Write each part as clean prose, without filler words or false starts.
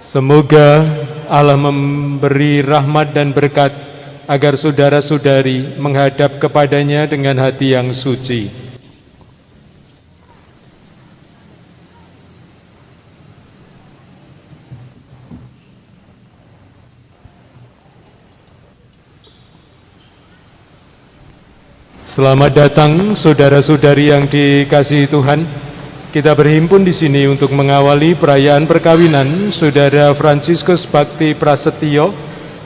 Semoga Allah memberi rahmat dan berkat agar saudara-saudari menghadap kepadanya dengan hati yang suci. Selamat datang saudara-saudari yang dikasihi Tuhan. Kita berhimpun di sini untuk mengawali perayaan perkawinan Saudara Fransiskus Bakti Prasetyo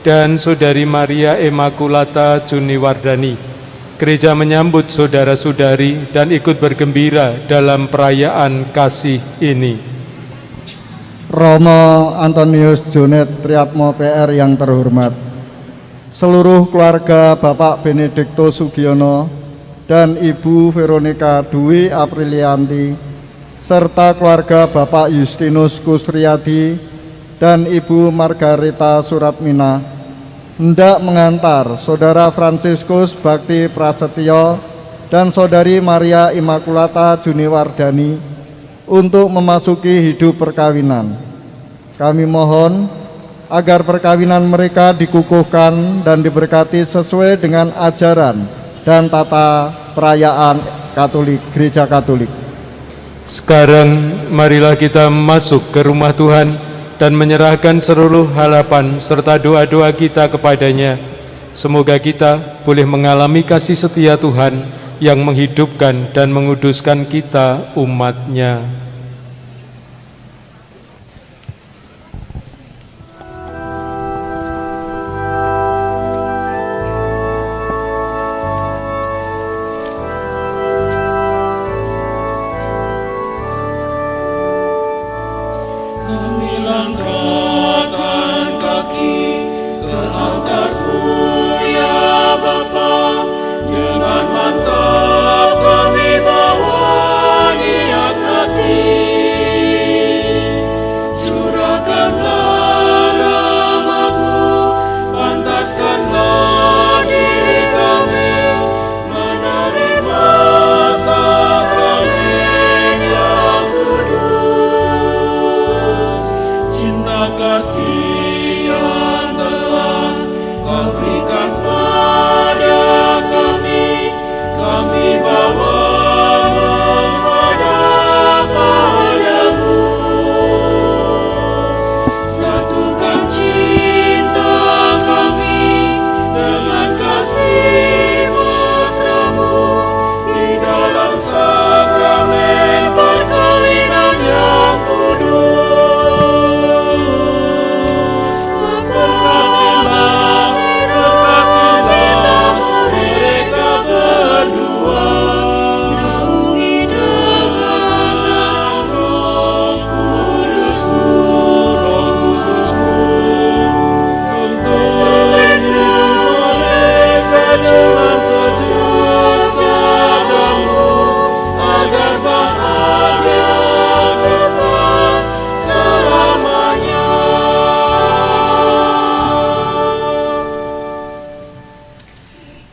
dan Saudari Maria Immaculata Juniwardani. Gereja menyambut saudara-saudari dan ikut bergembira dalam perayaan kasih ini. Romo Antonius Jonet Triatmo PR yang terhormat, seluruh keluarga Bapak Benedikto Sugiono dan Ibu Veronica Dwi Aprilianti, serta keluarga Bapak Justinus Kusriyadi dan Ibu Margarita Suratmina hendak mengantar Saudara Fransiskus Bakti Prasetyo dan Saudari Maria Immaculata Juniwardani untuk memasuki hidup perkawinan. Kami mohon agar perkawinan mereka dikukuhkan dan diberkati sesuai dengan ajaran dan tata perayaan Katolik, Gereja Katolik. Sekarang marilah kita masuk ke rumah Tuhan dan menyerahkan seluruh harapan serta doa-doa kita kepadanya. Semoga kita boleh mengalami kasih setia Tuhan yang menghidupkan dan menguduskan kita umat-Nya.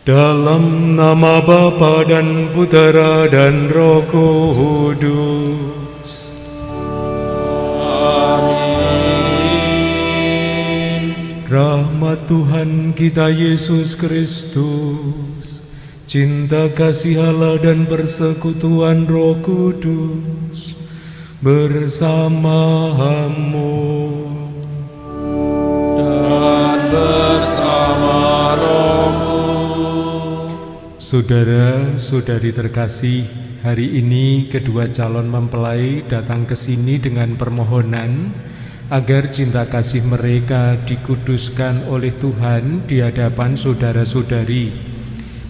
Dalam nama Bapa dan Putera dan Roh Kudus. Amin. Rahmat Tuhan kita Yesus Kristus, cinta kasih Allah dan persekutuan Roh Kudus bersamamu dan bersama rohmu. Saudara-saudari terkasih, hari ini kedua calon mempelai datang ke sini dengan permohonan agar cinta kasih mereka dikuduskan oleh Tuhan di hadapan saudara-saudari.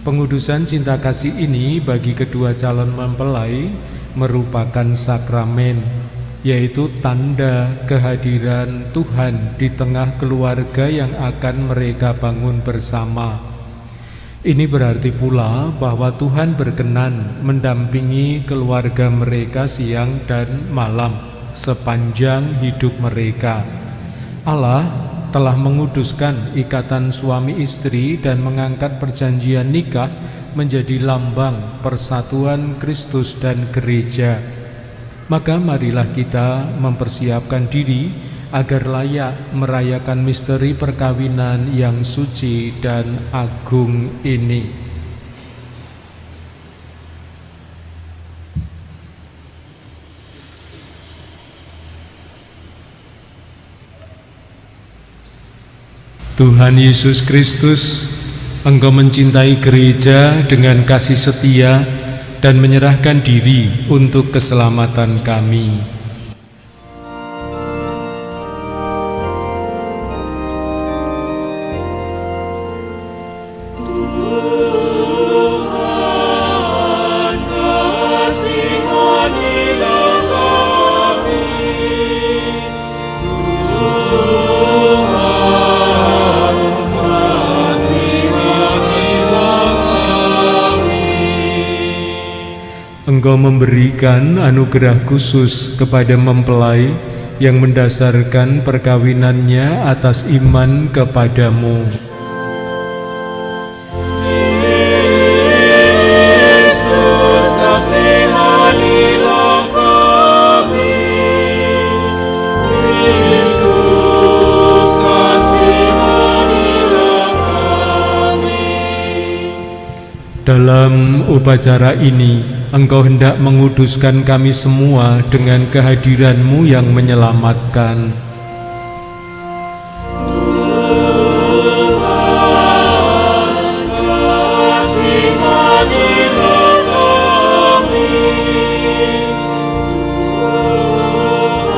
Pengudusan cinta kasih ini bagi kedua calon mempelai merupakan sakramen, yaitu tanda kehadiran Tuhan di tengah keluarga yang akan mereka bangun bersama. Ini berarti pula bahwa Tuhan berkenan mendampingi keluarga mereka siang dan malam sepanjang hidup mereka. Allah telah menguduskan ikatan suami istri dan mengangkat perjanjian nikah menjadi lambang persatuan Kristus dan gereja. Maka marilah kita mempersiapkan diri agar layak merayakan misteri perkawinan yang suci dan agung ini. Tuhan Yesus Kristus, Engkau mencintai gereja dengan kasih setia dan menyerahkan diri untuk keselamatan kami. Engkau memberikan anugerah khusus kepada mempelai yang mendasarkan perkawinannya atas iman kepadamu. Yesus, kasihanilah kami. Yesus, kasihanilah kami. Dalam upacara ini, Engkau hendak menguduskan kami semua dengan kehadiran-Mu yang menyelamatkan. Tuhan, kasihanilah kami.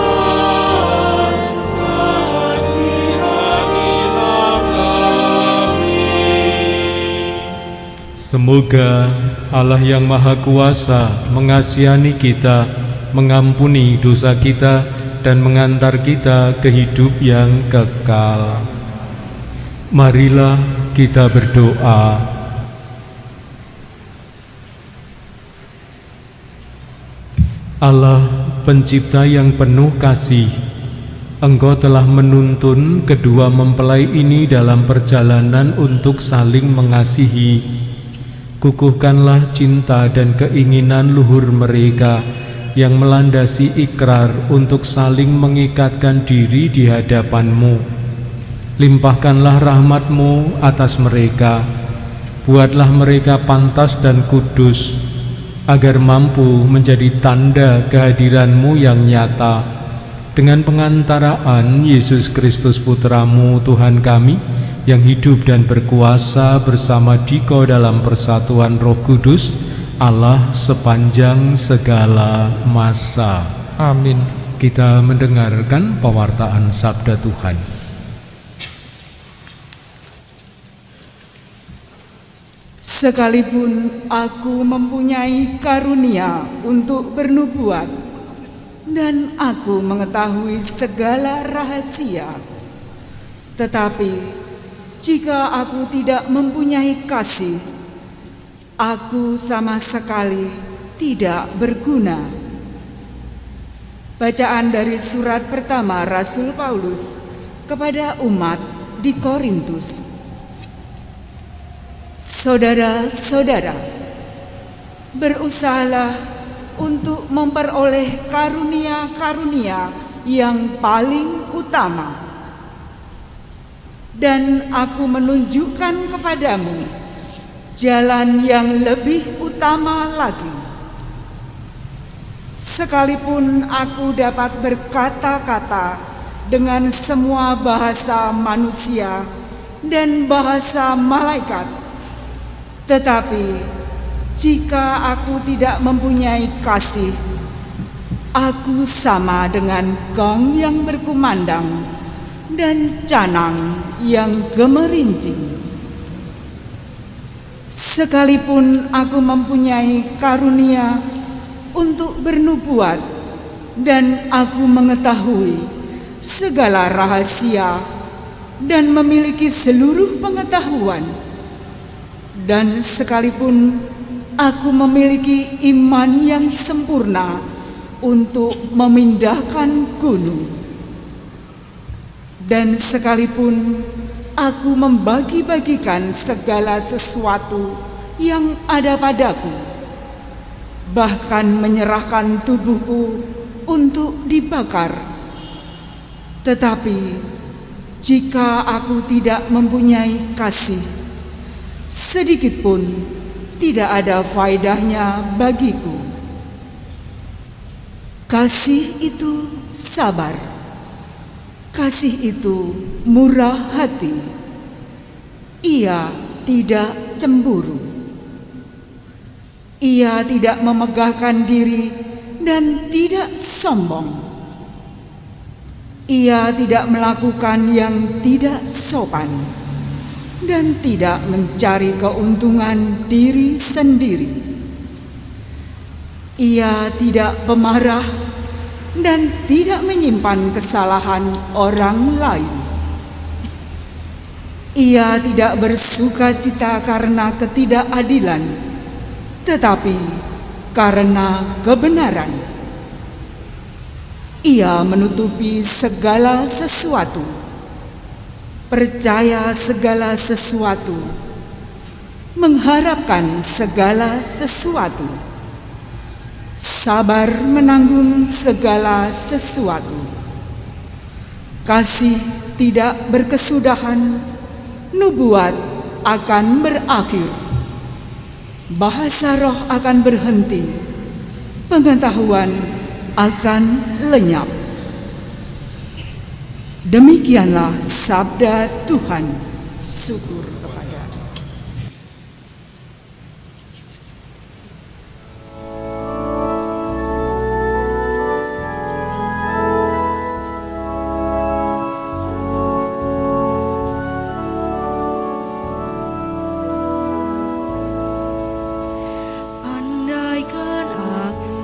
Tuhan, kasihanilah kami. Semoga Allah yang Maha Kuasa mengasihani kita, mengampuni dosa kita, dan mengantar kita ke hidup yang kekal. Marilah kita berdoa. Allah, Pencipta yang penuh kasih, Engkau telah menuntun kedua mempelai ini dalam perjalanan untuk saling mengasihi. Kukuhkanlah cinta dan keinginan luhur mereka yang melandasi ikrar untuk saling mengikatkan diri di hadapan-Mu. Limpahkanlah rahmat-Mu atas mereka. Buatlah mereka pantas dan kudus, agar mampu menjadi tanda kehadiran-Mu yang nyata. Dengan pengantaraan Yesus Kristus Putra-Mu Tuhan kami, yang hidup dan berkuasa bersama Dikau dalam persatuan Roh Kudus, Allah sepanjang segala masa. Amin. Kita mendengarkan pewartaan Sabda Tuhan. Sekalipun aku mempunyai karunia untuk bernubuat, dan aku mengetahui segala rahasia, tetapi jika aku tidak mempunyai kasih, aku sama sekali tidak berguna. Bacaan dari surat pertama Rasul Paulus kepada umat di Korintus. Saudara-saudara, berusahalah untuk memperoleh karunia-karunia yang paling utama. Dan aku menunjukkan kepadamu jalan yang lebih utama lagi. Sekalipun aku dapat berkata-kata dengan semua bahasa manusia dan bahasa malaikat, tetapi jika aku tidak mempunyai kasih, aku sama dengan gong yang berkumandang dan canang yang gemerincing. Sekalipun aku mempunyai karunia untuk bernubuat dan aku mengetahui segala rahasia dan memiliki seluruh pengetahuan, dan sekalipun aku memiliki iman yang sempurna untuk memindahkan gunung, dan sekalipun aku membagi-bagikan segala sesuatu yang ada padaku, bahkan menyerahkan tubuhku untuk dibakar, Tetapi jika aku tidak mempunyai kasih, sedikit pun tidak ada faedahnya bagiku. Kasih itu sabar. Kasih itu murah hati. Ia tidak cemburu. Ia tidak memegahkan diri dan tidak sombong. Ia tidak melakukan yang tidak sopan dan tidak mencari keuntungan diri sendiri. Ia tidak pemarah dan tidak menyimpan kesalahan orang lain. Ia tidak bersukacita karena ketidakadilan, tetapi karena kebenaran. Ia menutupi segala sesuatu, percaya segala sesuatu, mengharapkan segala sesuatu, sabar menanggung segala sesuatu. Kasih tidak berkesudahan, nubuat akan berakhir, bahasa roh akan berhenti, pengetahuan akan lenyap. Demikianlah sabda Tuhan. Syukur kepada Allah. Andaikan aku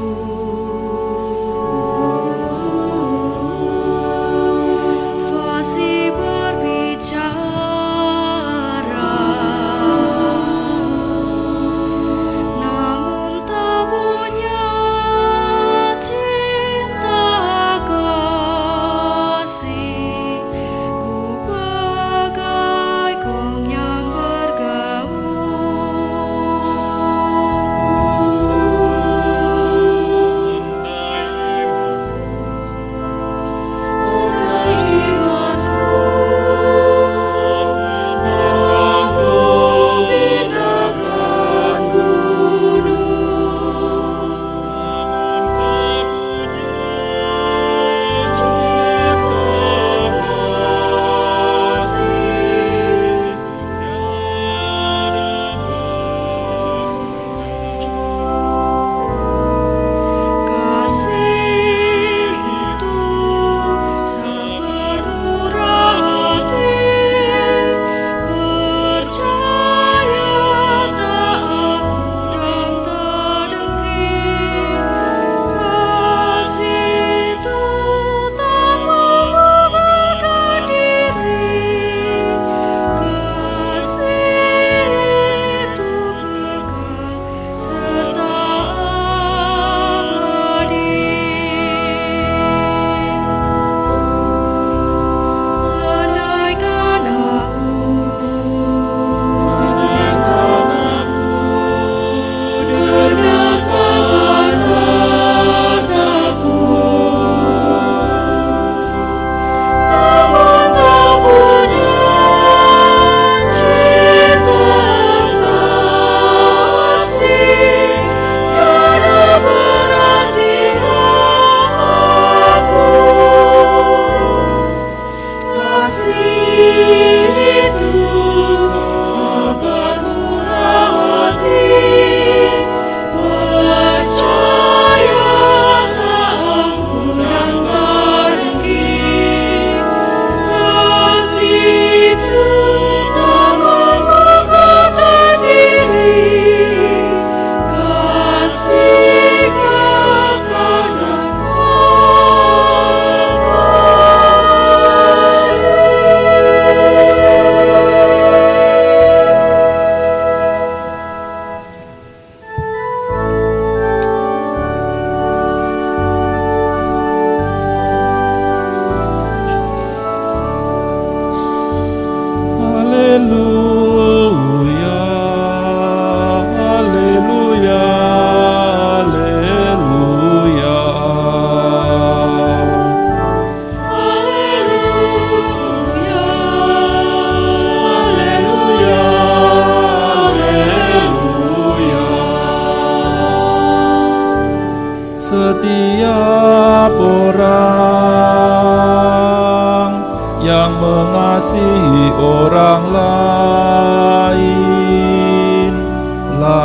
fasih berbicara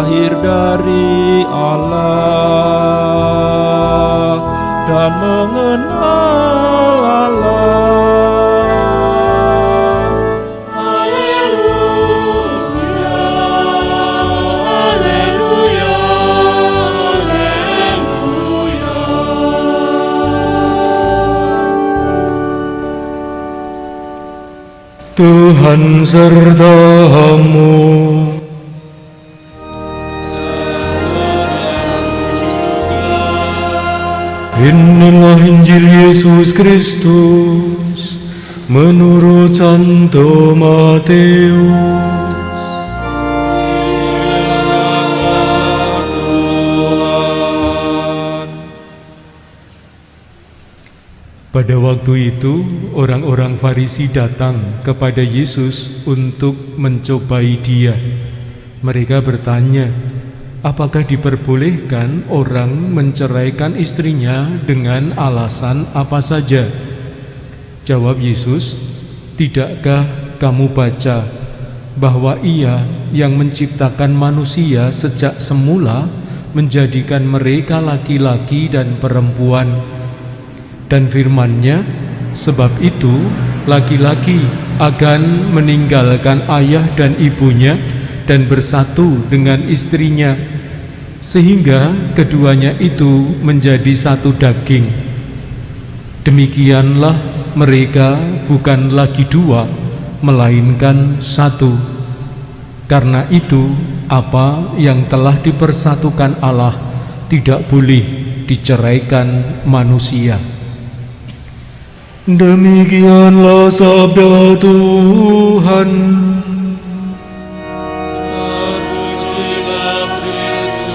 lahir dari Allah dan mengenal Allah. Haleluya, haleluya, haleluya. Tuhan sertamu. Inilah Injil Yesus Kristus menurut Santo Matius. Pada waktu itu, orang-orang Farisi datang kepada Yesus untuk mencobai Dia. Mereka bertanya, apakah diperbolehkan orang menceraikan istrinya dengan alasan apa saja? Jawab Yesus, tidakkah kamu baca bahwa Ia yang menciptakan manusia sejak semula menjadikan mereka laki-laki dan perempuan? Dan firman-Nya, sebab itu laki-laki akan meninggalkan ayah dan ibunya dan bersatu dengan istrinya, sehingga keduanya itu menjadi satu daging. Demikianlah mereka bukan lagi dua, melainkan satu. Karena itu, apa yang telah dipersatukan Allah tidak boleh diceraikan manusia. Demikianlah sabda Tuhan. Terpujilah Kristus.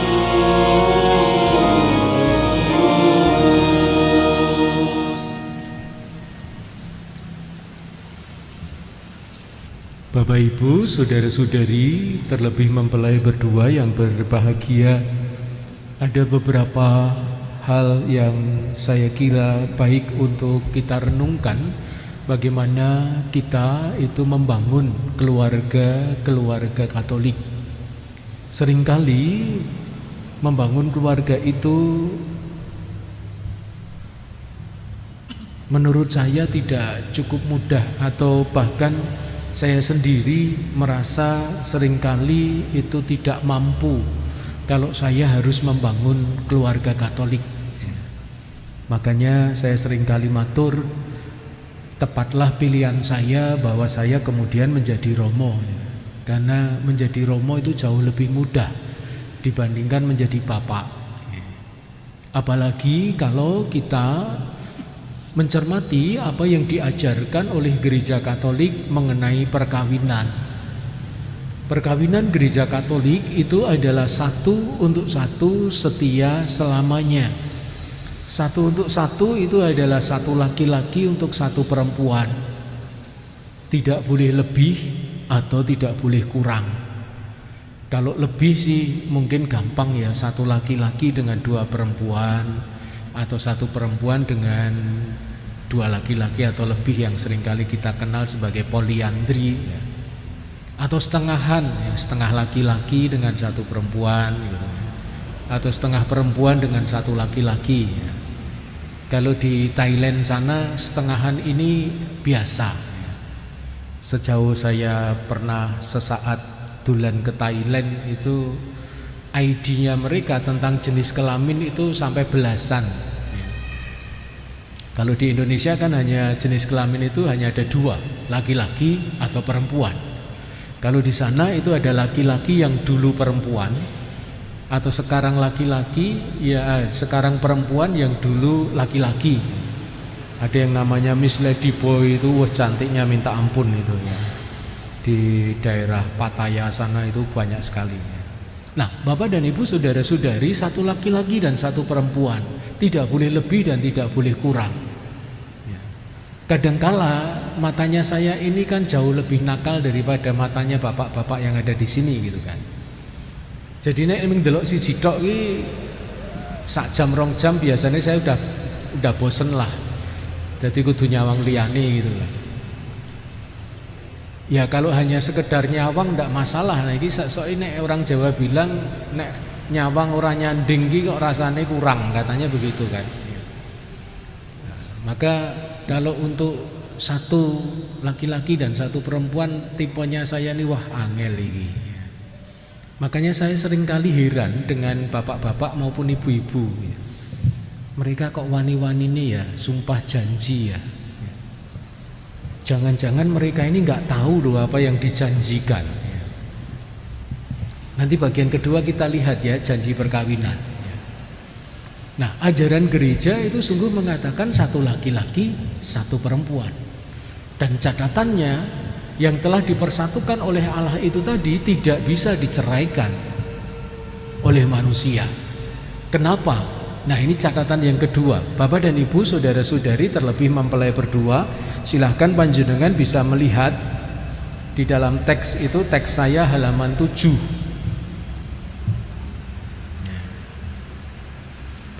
Bapak Ibu, saudara-saudari, terlebih mempelai berdua yang berbahagia, ada beberapa hal yang saya kira baik untuk kita renungkan, bagaimana kita itu membangun keluarga Katolik. Seringkali membangun keluarga itu menurut saya tidak cukup mudah, atau bahkan saya sendiri merasa seringkali itu tidak mampu kalau saya harus membangun keluarga Katolik. Makanya saya seringkali matur, tepatlah pilihan saya bahwa saya kemudian menjadi romo, karena menjadi romo itu jauh lebih mudah dibandingkan menjadi bapak. Apalagi kalau kita mencermati apa yang diajarkan oleh gereja Katolik mengenai perkawinan. Perkawinan gereja Katolik itu adalah satu untuk satu, setia selamanya. Satu untuk satu itu adalah satu laki-laki untuk satu perempuan. Tidak boleh lebih atau tidak boleh kurang. Kalau lebih sih mungkin gampang ya, satu laki-laki dengan dua perempuan, atau satu perempuan dengan dua laki-laki atau lebih yang seringkali kita kenal sebagai poliandri ya. Atau setengahan ya, setengah laki-laki dengan satu perempuan gitu. Atau setengah perempuan dengan satu laki-laki ya. Kalau di Thailand sana setengahan ini biasa. Sejauh saya pernah sesaat dulan ke Thailand, itu ID-nya mereka tentang jenis kelamin itu sampai belasan. Kalau di Indonesia kan hanya jenis kelamin itu hanya ada dua, laki-laki atau perempuan. Kalau di sana itu ada laki-laki yang dulu perempuan, atau sekarang laki-laki, ya sekarang perempuan yang dulu laki-laki. Ada yang namanya Miss Lady Boy itu, wah cantiknya minta ampun itu ya. Di daerah Pattaya sana itu banyak sekali. Nah, Bapak dan Ibu, saudara-saudari, satu laki-laki dan satu perempuan, tidak boleh lebih dan tidak boleh kurang. Kadangkala matanya saya ini kan jauh lebih nakal daripada matanya bapak-bapak yang ada di sini gitu kan. Jadi nek emang delok si tok iki sak jam rong jam biasanya saya udah bosen lah. Jadi kudu nyawang liyane gitu lah. Ya kalau hanya sekedar nyawang ndak masalah. Nah iki sok ini orang Jawa bilang nek nyawang ora nyanding ki kok rasane kurang, katanya begitu kan. Maka kalau untuk satu laki-laki dan satu perempuan tipenya saya nih wah angel ini. Makanya saya seringkali heran dengan bapak-bapak maupun ibu-ibu. Mereka kok wani-wani nih ya, sumpah janji ya. Jangan-jangan mereka ini nggak tahu loh apa yang dijanjikan. Nanti bagian kedua kita lihat ya janji perkawinan. Nah ajaran gereja itu sungguh mengatakan satu laki-laki, satu perempuan. Dan catatannya yang telah dipersatukan oleh Allah itu tadi tidak bisa diceraikan oleh manusia. Kenapa? Nah ini catatan yang kedua. Bapak dan Ibu, saudara-saudari terlebih mempelai berdua, silahkan panjenengan bisa melihat di dalam teks itu, teks saya halaman 7.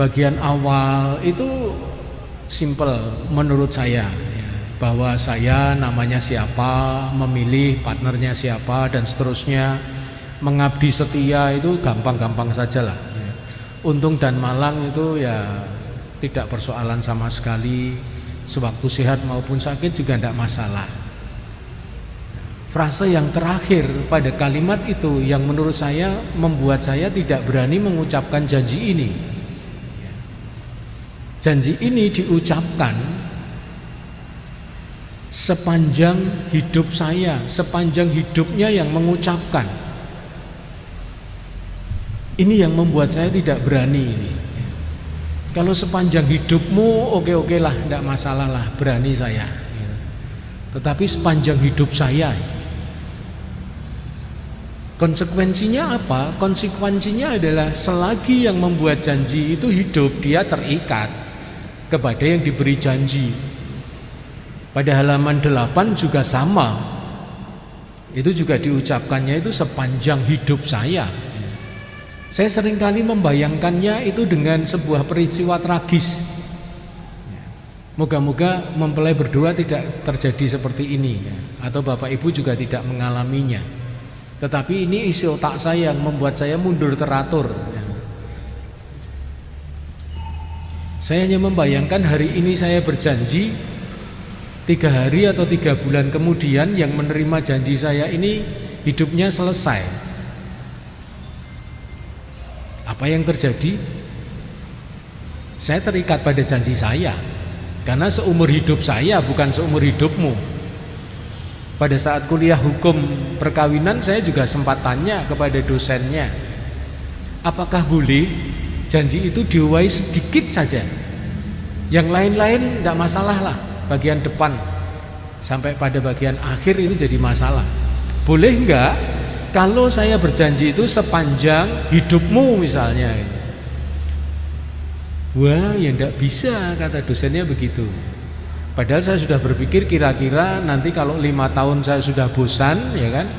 Bagian awal itu simple menurut saya, bahwa saya namanya siapa, memilih partnernya siapa, dan seterusnya. Mengabdi setia itu gampang-gampang saja lah. Untung dan malang itu ya tidak persoalan sama sekali. Sewaktu sehat maupun sakit juga tidak masalah. Frase yang terakhir pada kalimat itu yang menurut saya membuat saya tidak berani mengucapkan janji ini. Janji ini diucapkan sepanjang hidup saya, sepanjang hidupnya yang mengucapkan. Ini yang membuat saya tidak berani ini. Kalau sepanjang hidupmu oke-oke lah, tidak masalah lah, berani saya. Tetapi sepanjang hidup saya, konsekuensinya apa? Konsekuensinya adalah selagi yang membuat janji itu hidup, dia terikat kepada yang diberi janji. Pada halaman 8 juga sama. Itu juga diucapkannya itu sepanjang hidup saya. Saya seringkali membayangkannya itu dengan sebuah peristiwa tragis. Moga-moga mempelai berdua tidak terjadi seperti ini, atau Bapak Ibu juga tidak mengalaminya. Tetapi ini isi otak saya yang membuat saya mundur teratur. Saya hanya membayangkan hari ini saya berjanji, 3 hari atau 3 bulan kemudian yang menerima janji saya ini hidupnya selesai. Apa yang terjadi? Saya terikat pada janji saya, karena seumur hidup saya bukan seumur hidupmu. Pada saat kuliah hukum perkawinan saya juga sempat tanya kepada dosennya, apakah boleh janji itu diwai sedikit saja, yang lain-lain tidak masalah lah, bagian depan sampai pada bagian akhir itu jadi masalah. Boleh enggak kalau saya berjanji itu sepanjang hidupmu misalnya? Wah ya enggak bisa, kata dosennya begitu. Padahal saya sudah berpikir kira-kira nanti kalau 5 tahun saya sudah bosan, ya kan,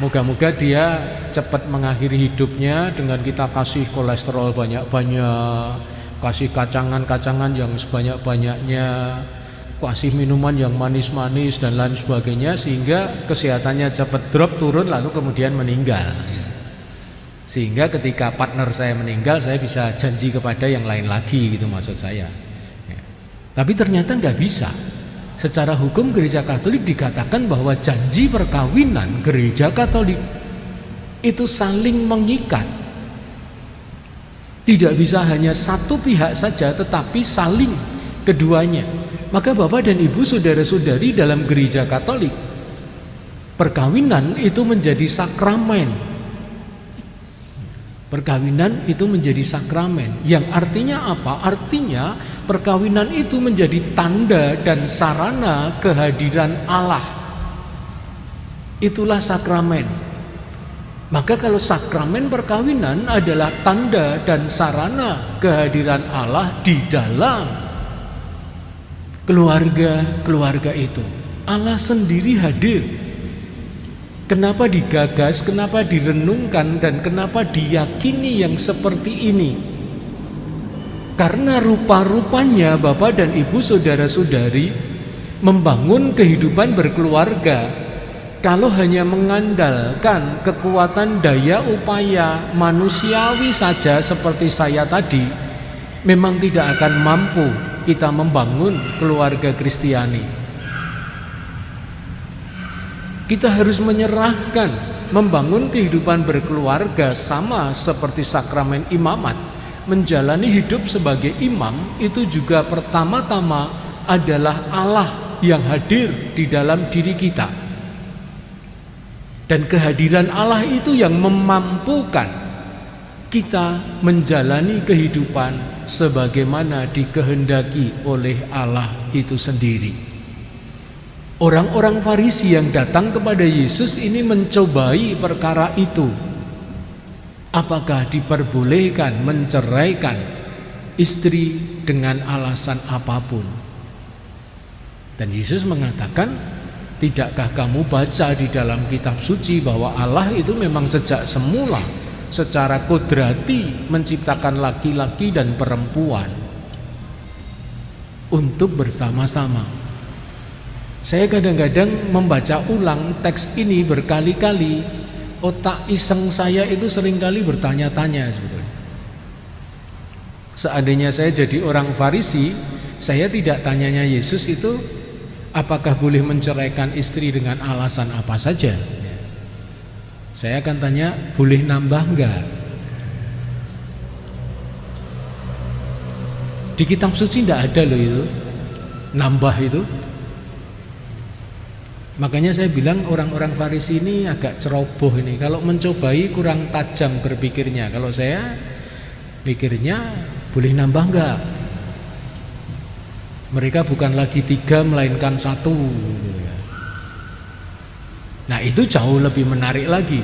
moga-moga dia cepat mengakhiri hidupnya dengan kita kasih kolesterol banyak-banyak, kasih kacangan-kacangan yang sebanyak-banyaknya, kasih minuman yang manis-manis dan lain sebagainya, sehingga kesehatannya cepat drop turun lalu kemudian meninggal. Sehingga ketika partner saya meninggal, saya bisa janji kepada yang lain lagi, gitu maksud saya. Tapi ternyata nggak bisa. Secara hukum gereja Katolik dikatakan bahwa janji perkawinan gereja Katolik itu saling mengikat. Tidak bisa hanya satu pihak saja, tetapi saling keduanya. Maka Bapak dan Ibu, saudara-saudari dalam gereja Katolik, perkawinan itu menjadi sakramen. Perkawinan itu menjadi sakramen. Yang artinya apa? Artinya perkawinan itu menjadi tanda dan sarana kehadiran Allah. Itulah sakramen. Maka kalau sakramen perkawinan adalah tanda dan sarana kehadiran Allah di dalam keluarga itu, Allah sendiri hadir. Kenapa digagas, kenapa direnungkan, dan kenapa diyakini yang seperti ini? Karena rupa-rupanya Bapak dan Ibu, saudara-saudari, membangun kehidupan berkeluarga kalau hanya mengandalkan kekuatan daya upaya manusiawi saja seperti saya tadi, memang tidak akan mampu kita membangun keluarga Kristiani. Kita harus menyerahkan membangun kehidupan berkeluarga sama seperti sakramen imamat. Menjalani hidup sebagai imam itu juga pertama-tama adalah Allah yang hadir di dalam diri kita. Dan kehadiran Allah itu yang memampukan kita menjalani kehidupan sebagaimana dikehendaki oleh Allah itu sendiri. Orang-orang Farisi yang datang kepada Yesus ini mencobai perkara itu. Apakah diperbolehkan menceraikan istri dengan alasan apapun? Dan Yesus mengatakan, tidakkah kamu baca di dalam kitab suci bahwa Allah itu memang sejak semula secara kodrati menciptakan laki-laki dan perempuan untuk bersama-sama. Saya kadang-kadang membaca ulang teks ini berkali-kali, otak iseng saya itu seringkali bertanya-tanya sebetulnya. Seandainya saya jadi orang Farisi, saya tidak tanyanya Yesus itu apakah boleh menceraikan istri dengan alasan apa saja. Saya akan tanya, boleh nambah enggak? Di kitab suci tidak ada loh itu nambah itu. Makanya saya bilang orang-orang Farisi ini agak ceroboh ini. Kalau mencobai kurang tajam berpikirnya. Kalau saya pikirnya boleh nambah enggak? Mereka bukan lagi 3 melainkan 1. Nah itu jauh lebih menarik lagi.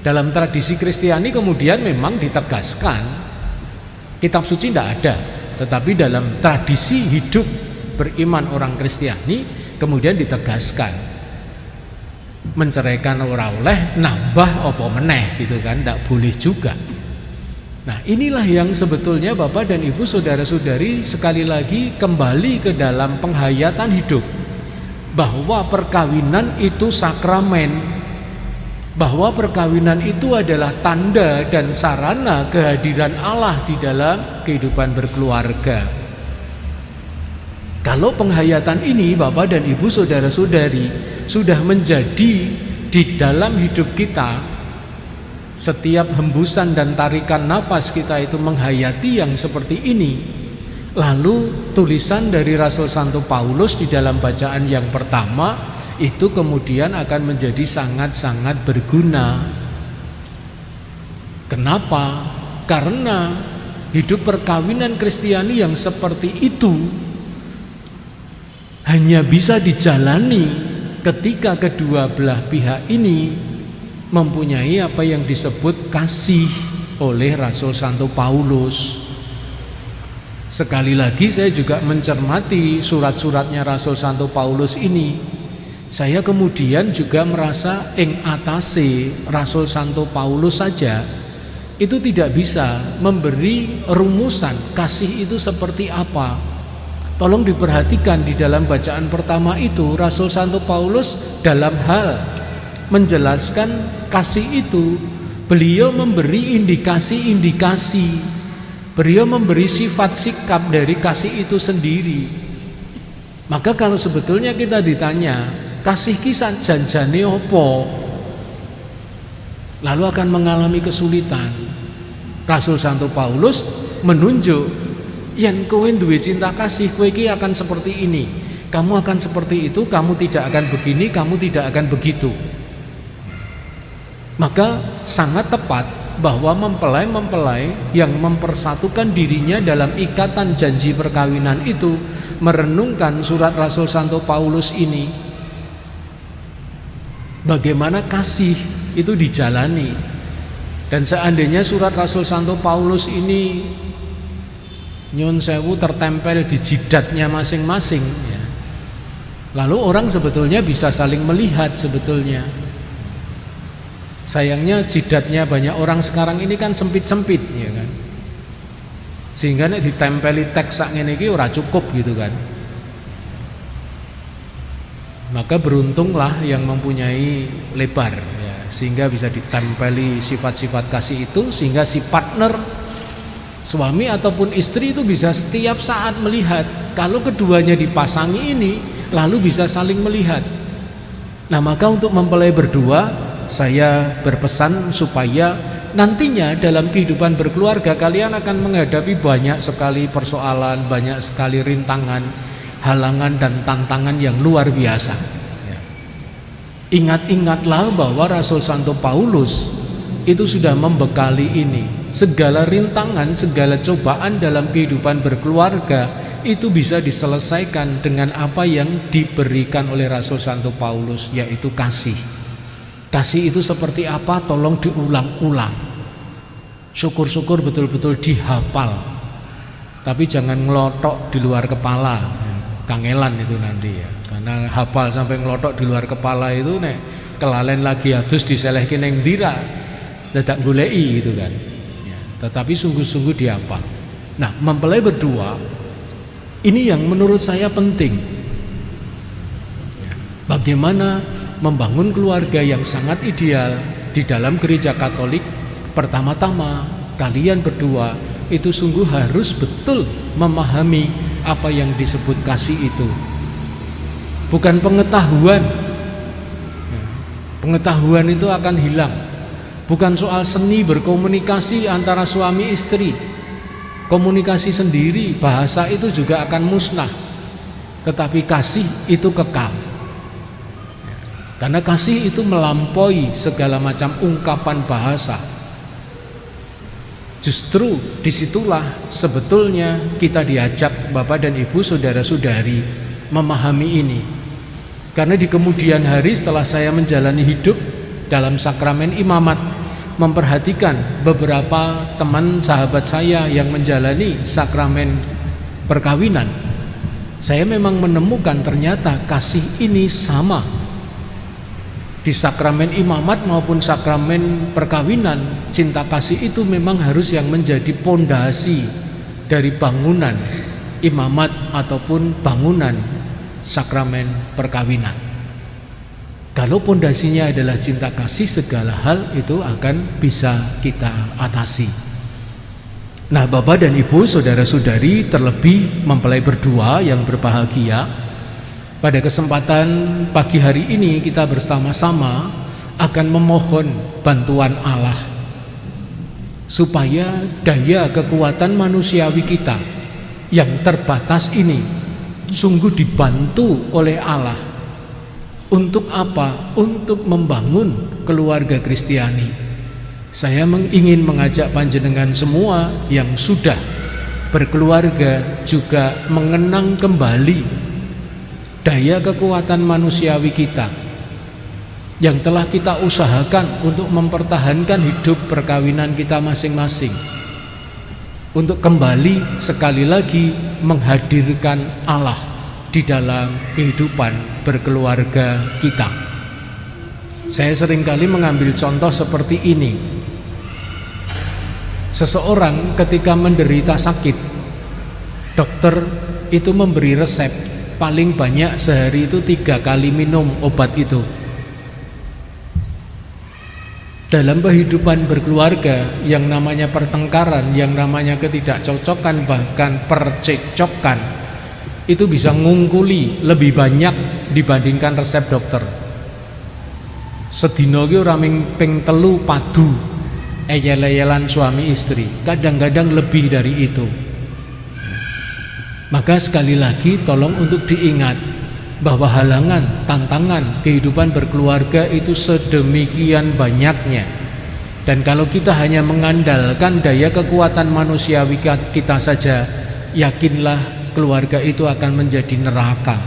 Dalam tradisi Kristiani kemudian memang ditegaskan, kitab suci tidak ada, tetapi dalam tradisi hidup beriman orang Kristiani kemudian ditegaskan menceraikan ora oleh, nambah apa meneh gitu kan, tidak boleh juga. Nah inilah yang sebetulnya Bapak dan Ibu saudara-saudari sekali lagi kembali ke dalam penghayatan hidup, bahwa perkawinan itu sakramen, bahwa perkawinan itu adalah tanda dan sarana kehadiran Allah di dalam kehidupan berkeluarga. Kalau penghayatan ini Bapak dan Ibu saudara-saudari sudah menjadi di dalam hidup kita, setiap hembusan dan tarikan nafas kita itu menghayati yang seperti ini, lalu tulisan dari Rasul Santo Paulus di dalam bacaan yang pertama itu kemudian akan menjadi sangat-sangat berguna. Kenapa? Karena hidup perkawinan Kristiani yang seperti itu hanya bisa dijalani ketika kedua belah pihak ini mempunyai apa yang disebut kasih oleh Rasul Santo Paulus. Sekali lagi saya juga mencermati surat-suratnya Rasul Santo Paulus ini. Saya kemudian juga merasa ing atase Rasul Santo Paulus saja itu tidak bisa memberi rumusan kasih itu seperti apa. Tolong diperhatikan di dalam bacaan pertama itu Rasul Santo Paulus dalam hal menjelaskan kasih itu beliau memberi indikasi-indikasi, beliau memberi sifat sikap dari kasih itu sendiri. Maka kalau sebetulnya kita ditanya kasih kisah janjane opo, lalu akan mengalami kesulitan. Rasul Santo Paulus menunjuk yang kowe duwe cinta kasih, kowe iki akan seperti ini, kamu akan seperti itu, kamu tidak akan begini, kamu tidak akan begitu. Maka sangat tepat bahwa mempelai-mempelai yang mempersatukan dirinya dalam ikatan janji perkawinan itu merenungkan surat Rasul Santo Paulus ini, bagaimana kasih itu dijalani. Dan seandainya surat Rasul Santo Paulus ini nyun sewu tertempel di jidatnya masing-masing ya, lalu orang sebetulnya bisa saling melihat sebetulnya. Sayangnya jidatnya banyak orang sekarang ini kan sempit-sempit ya kan, sehingga nek ditempeli teks sak ngene iki ora cukup gitu kan. Maka beruntunglah yang mempunyai lebar ya, sehingga bisa ditempeli sifat-sifat kasih itu, sehingga si partner suami ataupun istri itu bisa setiap saat melihat. Kalau keduanya dipasangi ini, lalu bisa saling melihat. Nah, maka untuk mempelai berdua, saya berpesan supaya nantinya dalam kehidupan berkeluarga kalian akan menghadapi banyak sekali persoalan, banyak sekali rintangan, halangan dan tantangan yang luar biasa. Ingat-ingatlah bahwa Rasul Santo Paulus itu sudah membekali ini. Segala rintangan, segala cobaan dalam kehidupan berkeluarga itu bisa diselesaikan dengan apa yang diberikan oleh Rasul Santo Paulus, yaitu kasih. Kasih itu seperti apa? Tolong diulang-ulang. Syukur-syukur betul-betul dihafal. Tapi jangan ngelotok di luar kepala. Kangelan itu nanti ya. Karena hafal sampai ngelotok di luar kepala itu nek kelalen lagi adus diselehke ning ndira. Dadak goleki gitu kan. Ya, tetapi sungguh-sungguh dihafal. Nah, mempelai berdua ini yang menurut saya penting. Bagaimana membangun keluarga yang sangat ideal di dalam gereja Katolik? Pertama-tama kalian berdua itu sungguh harus betul memahami apa yang disebut kasih itu. Bukan pengetahuan. Pengetahuan itu akan hilang. Bukan soal seni berkomunikasi antara suami istri. Komunikasi sendiri, bahasa itu juga akan musnah. Tetapi kasih itu kekal. Karena kasih itu melampaui segala macam ungkapan bahasa. Justru disitulah sebetulnya kita diajak Bapak dan Ibu, saudara-saudari, memahami ini. Karena di kemudian hari setelah saya menjalani hidup dalam sakramen imamat, memperhatikan beberapa teman sahabat saya yang menjalani sakramen perkawinan, saya memang menemukan ternyata kasih ini sama di sakramen imamat maupun sakramen perkawinan. Cinta kasih itu memang harus yang menjadi pondasi dari bangunan imamat ataupun bangunan sakramen perkawinan. Kalau pondasinya adalah cinta kasih, segala hal itu akan bisa kita atasi. Nah, Bapak dan Ibu, saudara-saudari, terlebih mempelai berdua yang berbahagia, pada kesempatan pagi hari ini kita bersama-sama akan memohon bantuan Allah supaya daya kekuatan manusiawi kita yang terbatas ini sungguh dibantu oleh Allah. Untuk apa? Untuk membangun keluarga Kristiani. Saya ingin mengajak panjenengan semua yang sudah berkeluarga juga mengenang kembali daya kekuatan manusiawi kita yang telah kita usahakan untuk mempertahankan hidup perkawinan kita masing-masing, untuk kembali sekali lagi menghadirkan Allah di dalam kehidupan berkeluarga kita. Saya seringkali mengambil contoh seperti ini. Seseorang ketika menderita sakit, dokter itu memberi resep paling banyak sehari itu 3 kali minum obat itu. Dalam kehidupan berkeluarga yang namanya pertengkaran, yang namanya ketidakcocokan, bahkan percecokan, itu bisa ngungkuli lebih banyak dibandingkan resep dokter. Sedina ki ora ping 3 padu eyel-eyelan suami istri, kadang-kadang lebih dari itu. Maka sekali lagi tolong untuk diingat bahwa halangan, tantangan kehidupan berkeluarga itu sedemikian banyaknya. Dan kalau kita hanya mengandalkan daya kekuatan manusiawi kita saja, yakinlah keluarga itu akan menjadi neraka.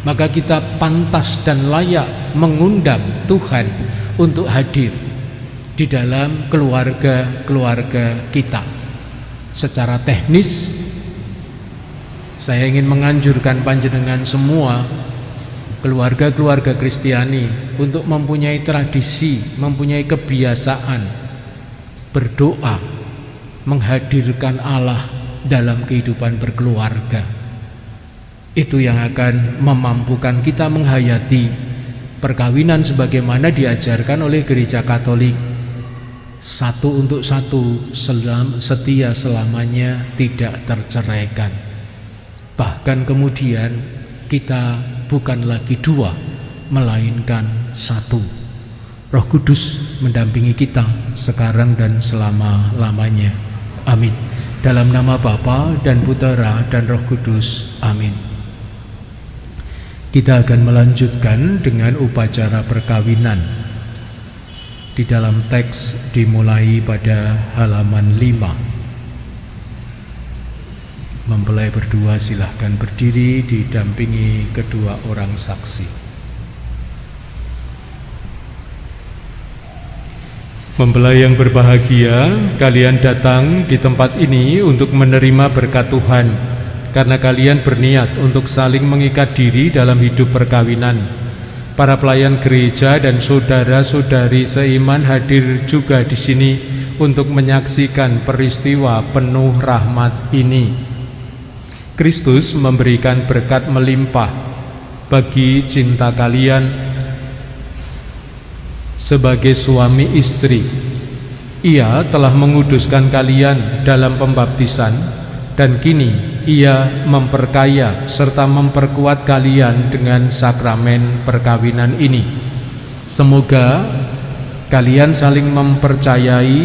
Maka kita pantas dan layak mengundang Tuhan untuk hadir di dalam keluarga-keluarga kita. Secara teknis, saya ingin menganjurkan panjenengan semua keluarga-keluarga Kristiani untuk mempunyai tradisi, mempunyai kebiasaan berdoa, menghadirkan Allah dalam kehidupan berkeluarga. Itu yang akan memampukan kita menghayati perkawinan sebagaimana diajarkan oleh Gereja Katolik. Satu untuk satu, setia selamanya, tidak terceraikan. Bahkan kemudian kita bukan lagi dua, melainkan satu. Roh Kudus mendampingi kita sekarang dan selama-lamanya. Amin. Dalam nama Bapa dan Putera dan Roh Kudus. Amin. Kita akan melanjutkan dengan upacara perkawinan. Di dalam teks dimulai pada halaman 5. Mempelai berdua silahkan berdiri didampingi kedua orang saksi. Mempelai yang berbahagia, kalian datang di tempat ini untuk menerima berkat Tuhan, karena kalian berniat untuk saling mengikat diri dalam hidup perkawinan. Para pelayan gereja dan saudara-saudari seiman hadir juga di sini untuk menyaksikan peristiwa penuh rahmat ini. Kristus memberikan berkat melimpah bagi cinta kalian sebagai suami istri. Ia telah menguduskan kalian dalam pembaptisan, dan kini Ia memperkaya serta memperkuat kalian dengan sakramen perkawinan ini. Semoga kalian saling mempercayai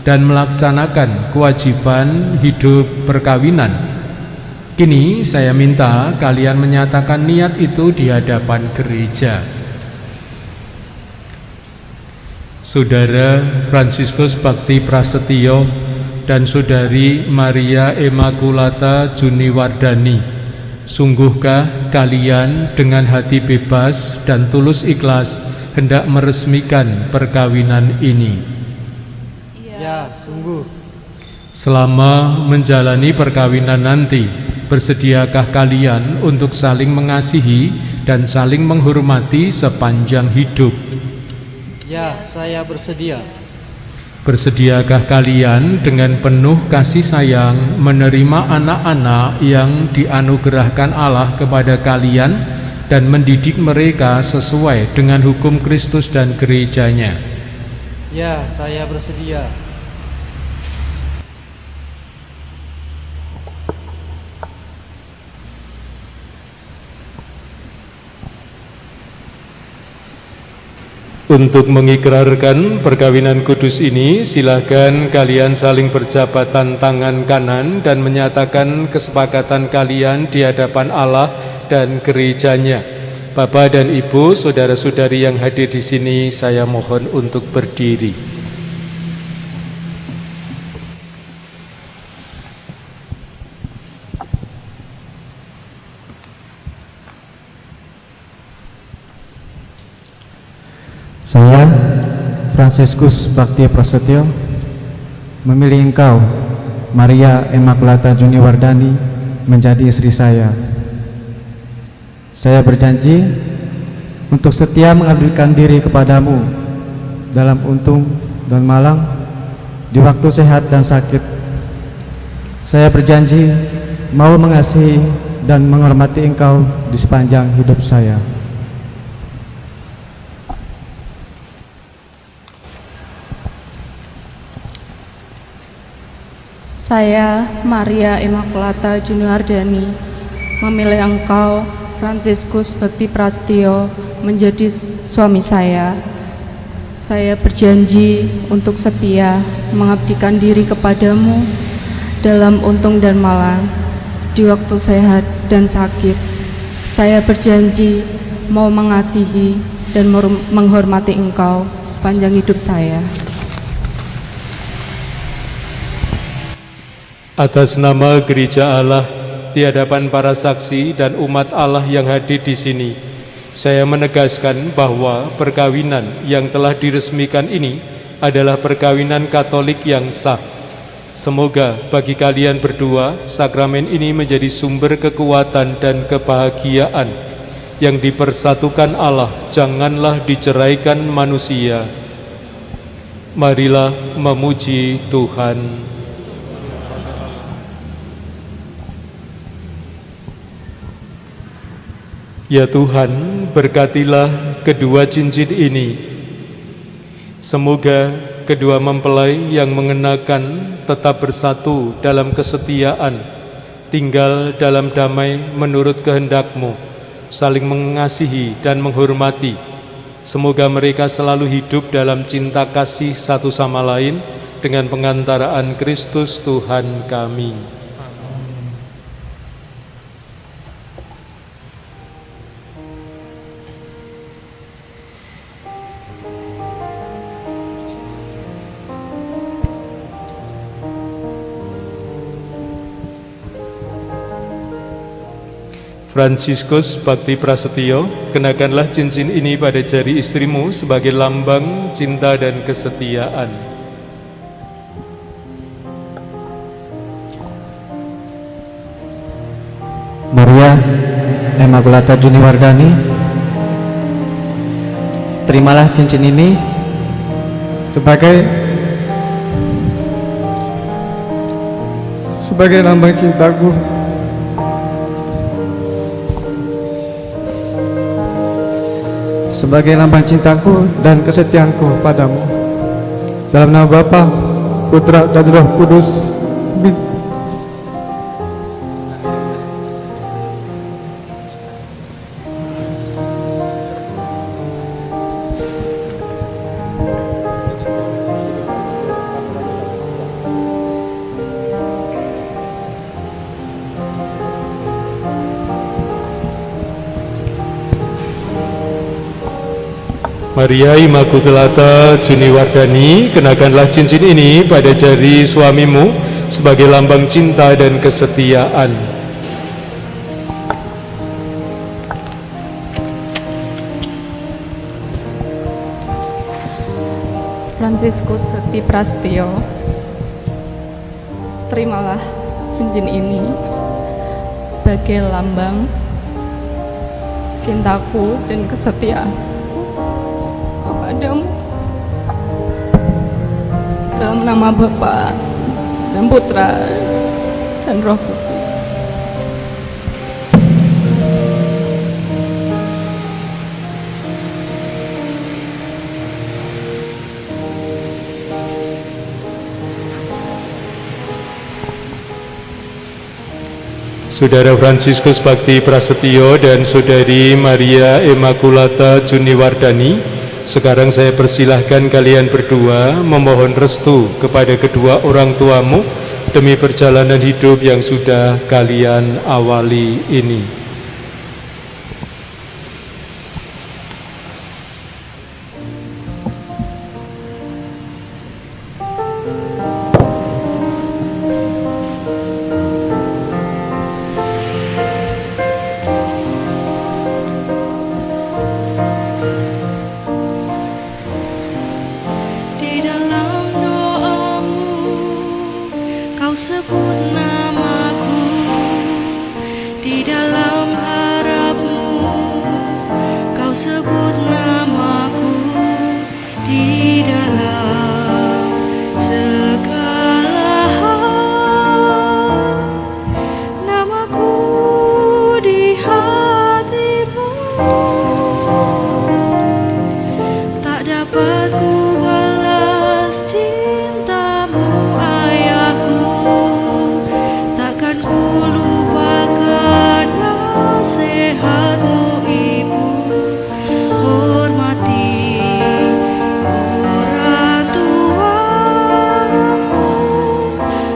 dan melaksanakan kewajiban hidup perkawinan. Kini saya minta kalian menyatakan niat itu di hadapan gereja. Saudara Fransiskus Bakti Prasetyo dan Saudari Maria Immaculata Juniwardani, sungguhkah kalian dengan hati bebas dan tulus ikhlas hendak meresmikan perkawinan ini? Ya, sungguh. Selama menjalani perkawinan nanti, bersediakah kalian untuk saling mengasihi dan saling menghormati sepanjang hidup? Ya, saya bersedia. Bersediakah kalian dengan penuh kasih sayang menerima anak-anak yang dianugerahkan Allah kepada kalian dan mendidik mereka sesuai dengan hukum Kristus dan gerejanya? Ya, saya bersedia. Untuk mengikrarkan perkawinan kudus ini, silakan kalian saling berjabatan tangan kanan dan menyatakan kesepakatan kalian di hadapan Allah dan gerejanya. Bapak dan Ibu, saudara-saudari yang hadir di sini, saya mohon untuk berdiri. Saya, Fransiskus Bakti Prasetyo, memilih engkau, Maria Immaculata Juniwardani, menjadi istri saya. Saya berjanji untuk setia mengabdikan diri kepadamu dalam untung dan malang, di waktu sehat dan sakit. Saya berjanji mau mengasihi dan menghormati engkau di sepanjang hidup saya. Saya, Maria Immaculata Juniwardani, memilih engkau, Fransiskus Bakti Prasetyo, menjadi suami saya. Saya berjanji untuk setia mengabdikan diri kepadamu dalam untung dan malang, di waktu sehat dan sakit. Saya berjanji mau mengasihi dan menghormati engkau sepanjang hidup saya. Atas nama Gereja Allah, di hadapan para saksi dan umat Allah yang hadir di sini, saya menegaskan bahwa perkawinan yang telah diresmikan ini adalah perkawinan Katolik yang sah. Semoga bagi kalian berdua, sakramen ini menjadi sumber kekuatan dan kebahagiaan yang dipersatukan Allah, janganlah diceraikan manusia. Marilah memuji Tuhan. Ya Tuhan, berkatilah kedua cincin ini. Semoga kedua mempelai yang mengenakan tetap bersatu dalam kesetiaan, tinggal dalam damai menurut kehendak-Mu, saling mengasihi dan menghormati. Semoga mereka selalu hidup dalam cinta kasih satu sama lain dengan pengantaraan Kristus Tuhan kami. Fransiskus Bakti Prasetyo, kenakanlah cincin ini pada jari istrimu sebagai lambang cinta dan kesetiaan. Maria Immaculata Juniwardani, terimalah cincin ini sebagai lambang cintaku. Sebagai lambang cintaku dan kesetiaanku padamu. Dalam nama Bapa, Putra, dan Roh Kudus. Amin. Maria Immaculata Juniwardani, kenakanlah cincin ini pada jari suamimu sebagai lambang cinta dan kesetiaan. Fransiskus Bakti Prasetyo, terimalah cincin ini sebagai lambang cintaku dan kesetiaan kepadamu. Dalam nama Bapa dan Putra dan Roh Kudus. Saudara Fransiskus Bakti Prasetyo dan Saudari Maria Immaculata Juniwardani, sekarang saya persilahkan kalian berdua memohon restu kepada kedua orang tuamu demi perjalanan hidup yang sudah kalian awali ini. Sebut namaku di dalam harapmu, kau sebut namaku di dalam segala hal, namaku di hatimu tak dapat ku balas cintamu ayahku. Takkan ku lupakan nasihatmu ibu, hormati orang tuamu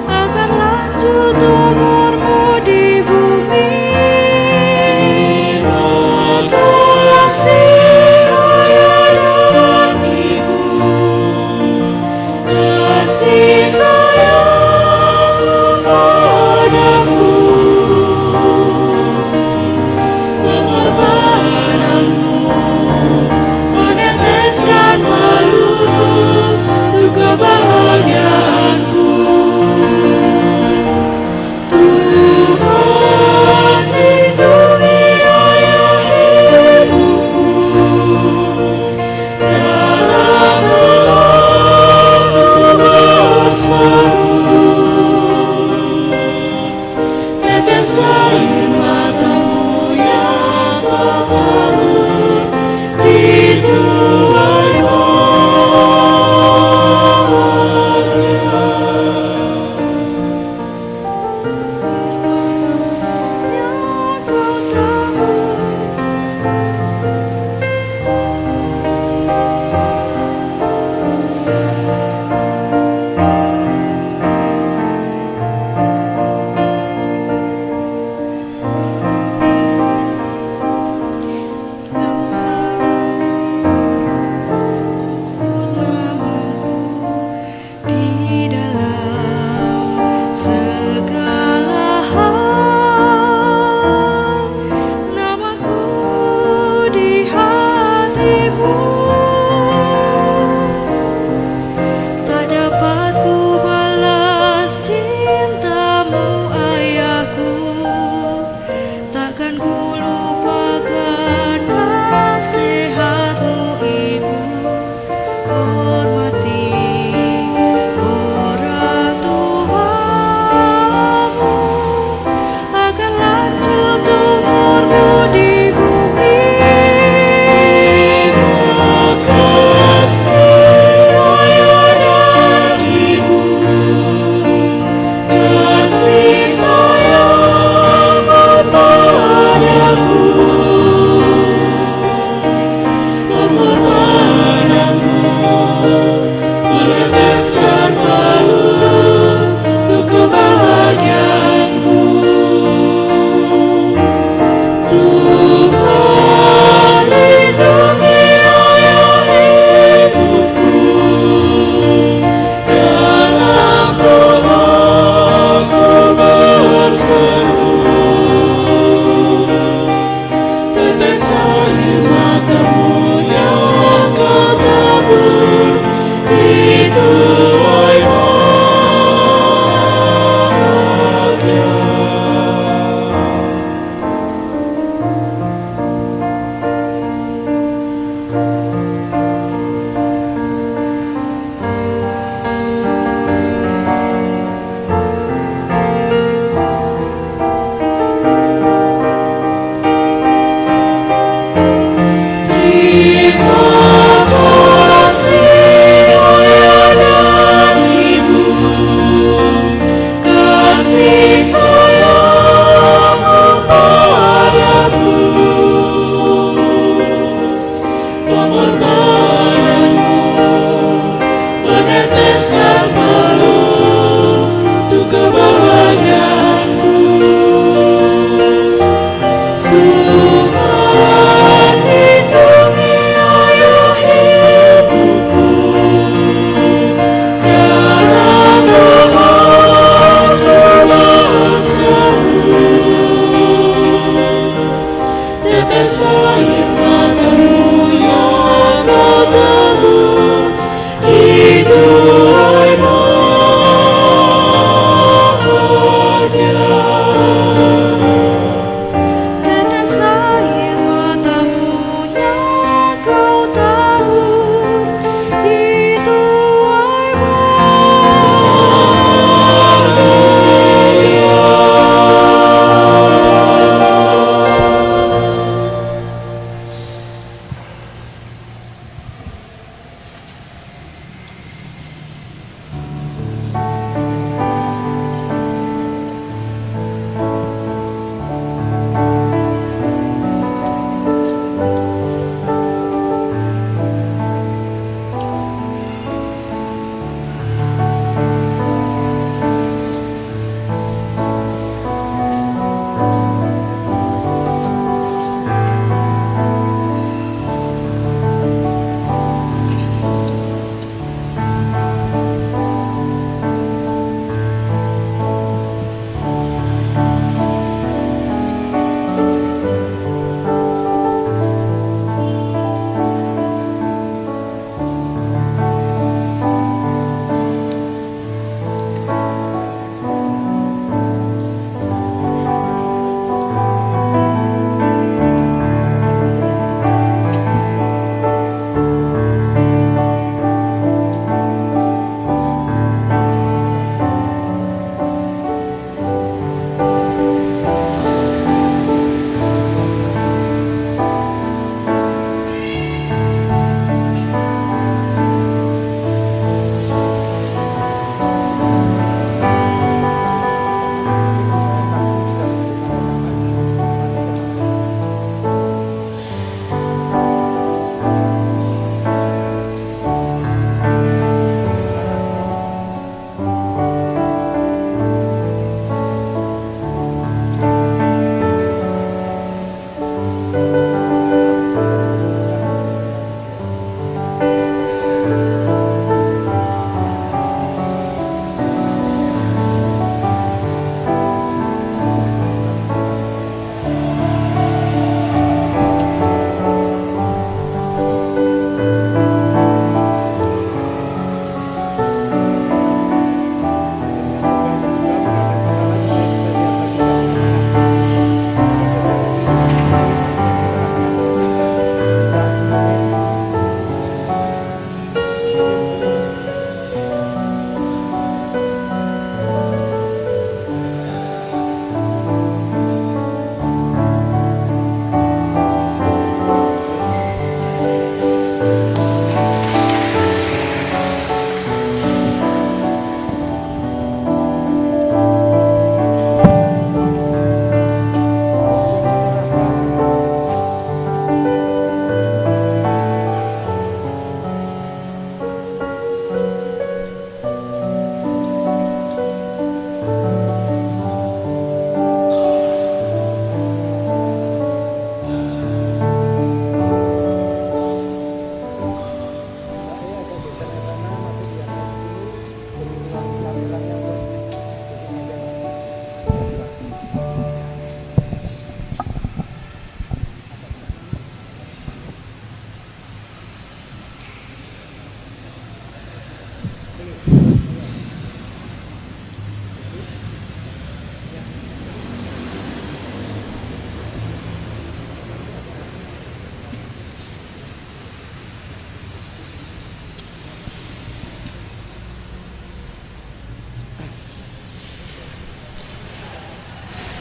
akan lanjut umurmu di bumi. Kasih ayah dan ibu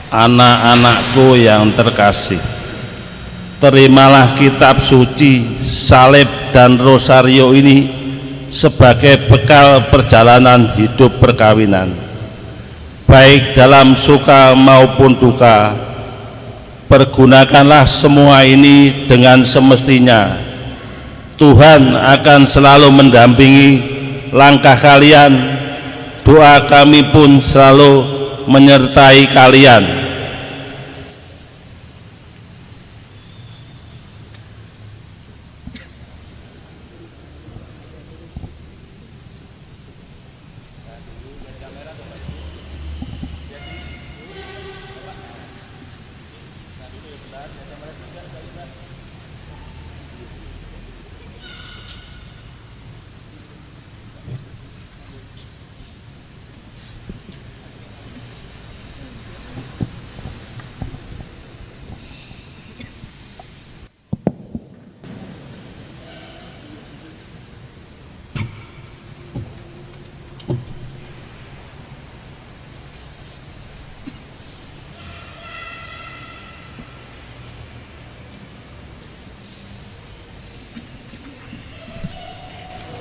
Anak-anakku yang terkasih, terimalah kitab suci, salib dan rosario ini sebagai bekal perjalanan hidup perkawinan, baik dalam suka maupun duka. Pergunakanlah semua ini dengan semestinya. Tuhan akan selalu mendampingi langkah kalian. Doa kami pun selalu menyertai kalian.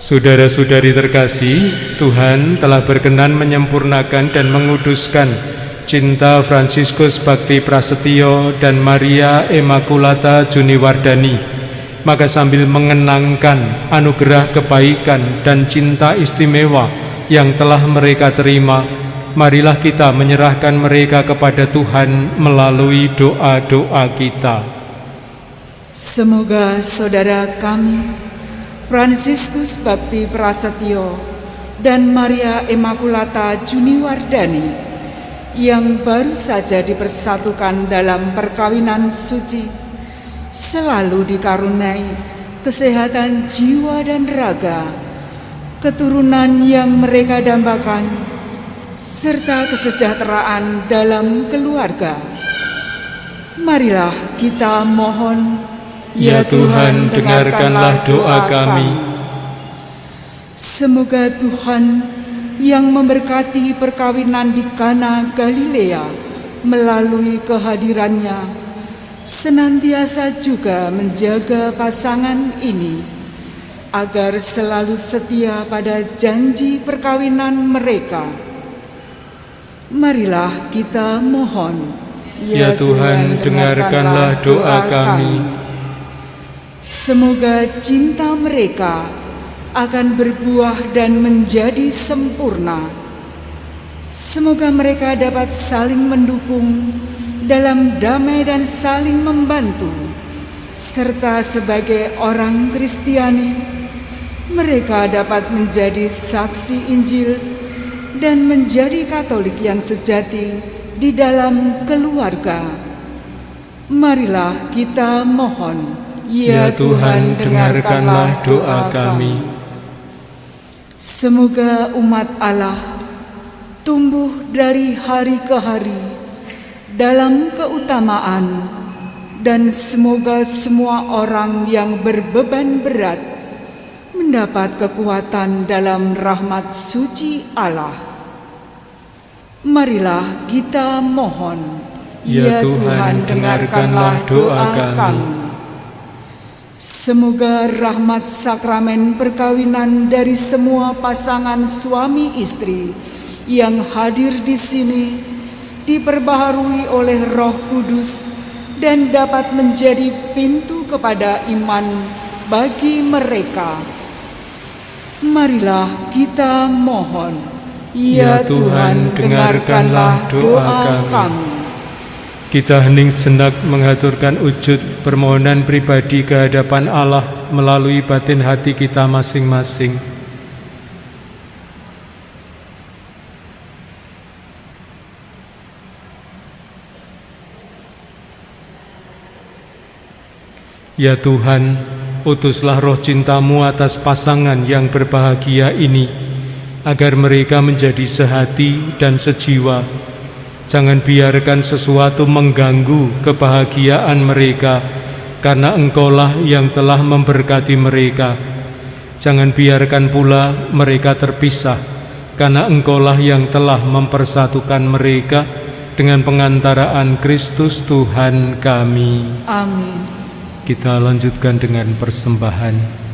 Saudara-saudari terkasih, Tuhan telah berkenan menyempurnakan dan menguduskan cinta Fransiskus Bakti Prasetyo dan Maria Immaculata Juniwardani. Maka sambil mengenangkan anugerah kebaikan dan cinta istimewa yang telah mereka terima, marilah kita menyerahkan mereka kepada Tuhan melalui doa-doa kita. Semoga saudara kami Fransiskus Bakti Prasetyo dan Maria Immaculata Juniwardani yang baru saja dipersatukan dalam perkawinan suci selalu dikaruniai kesehatan jiwa dan raga, keturunan yang mereka dambakan, serta kesejahteraan dalam keluarga. Marilah kita mohon. Ya Tuhan, dengarkanlah doa kami. Semoga Tuhan yang memberkati perkawinan di Kana Galilea melalui kehadirannya senantiasa juga menjaga pasangan ini agar selalu setia pada janji perkawinan mereka. Marilah kita mohon. Ya Tuhan, dengarkanlah doa kami. Semoga cinta mereka akan berbuah dan menjadi sempurna. Semoga mereka dapat saling mendukung dalam damai dan saling membantu, serta sebagai orang Kristiani, mereka dapat menjadi saksi Injil dan menjadi Katolik yang sejati di dalam keluarga. Marilah kita mohon. Ya Tuhan, dengarkanlah doa kami. Semoga umat Allah tumbuh dari hari ke hari dalam keutamaan, dan semoga semua orang yang berbeban berat mendapat kekuatan dalam rahmat suci Allah. Marilah kita mohon. Ya Tuhan, dengarkanlah doa kami. Semoga rahmat sakramen perkawinan dari semua pasangan suami istri yang hadir di sini diperbaharui oleh Roh Kudus dan dapat menjadi pintu kepada iman bagi mereka. Marilah kita mohon. Ya Tuhan, dengarkanlah doa kami. Kita hening sejenak mengaturkan wujud permohonan pribadi ke hadapan Allah melalui batin hati kita masing-masing. Ya Tuhan, utuslah roh cinta-Mu atas pasangan yang berbahagia ini, agar mereka menjadi sehati dan sejiwa. Jangan biarkan sesuatu mengganggu kebahagiaan mereka, karena Engkaulah yang telah memberkati mereka. Jangan biarkan pula mereka terpisah, karena Engkaulah yang telah mempersatukan mereka dengan pengantaraan Kristus Tuhan kami. Amin. Kita lanjutkan dengan persembahan.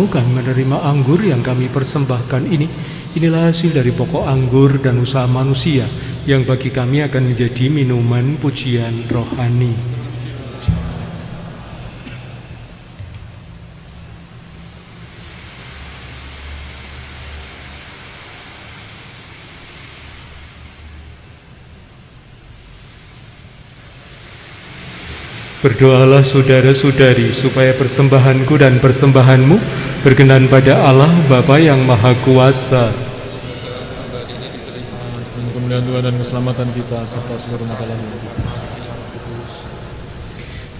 Kami menerima anggur yang kami persembahkan ini. Inilah hasil dari pokok anggur dan usaha manusia yang bagi kami akan menjadi minuman pujian rohani. Berdoalah saudara-saudari supaya persembahanku dan persembahanmu berkenan pada Allah Bapa yang Maha Kuasa. Dan kemuliaan Tuhan dan keselamatan kita serta seluruh makalah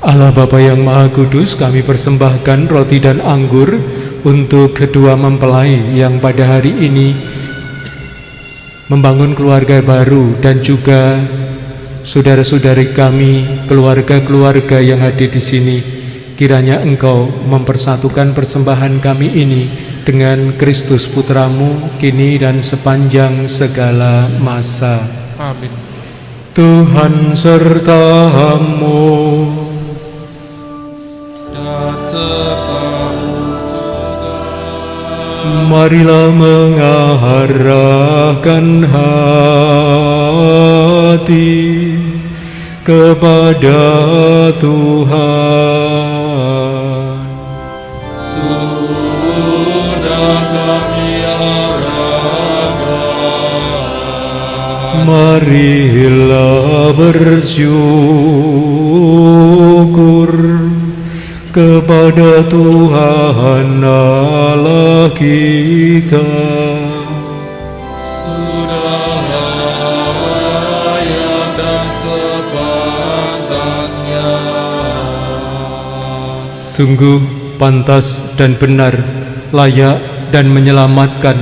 Allah Bapa yang Maha Kudus, kami persembahkan roti dan anggur untuk kedua mempelai yang pada hari ini membangun keluarga baru, dan juga saudara-saudari kami, keluarga-keluarga yang hadir di sini. Kiranya Engkau mempersatukan persembahan kami ini dengan Kristus Putramu kini dan sepanjang segala masa. Amin. Tuhan sertamu Dan sertamu juga. Marilah mengarahkan hati kepada Tuhan. Sudah kami arahkan. Marilah bersyukur kepada Tuhan Allah kita. Sudah layak dan sepantasnya. Sungguh pantas dan benar, layak dan menyelamatkan,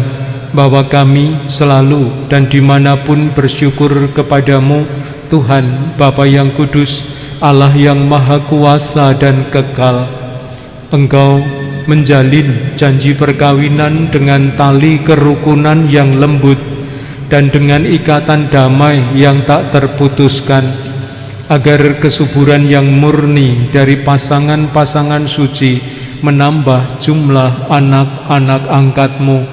bahwa kami selalu dan dimanapun bersyukur kepadamu, Tuhan Bapa yang kudus, Allah yang maha kuasa dan kekal. Engkau menjalin janji perkawinan dengan tali kerukunan yang lembut dan dengan ikatan damai yang tak terputuskan, agar kesuburan yang murni dari pasangan-pasangan suci menambah jumlah anak-anak angkat-Mu.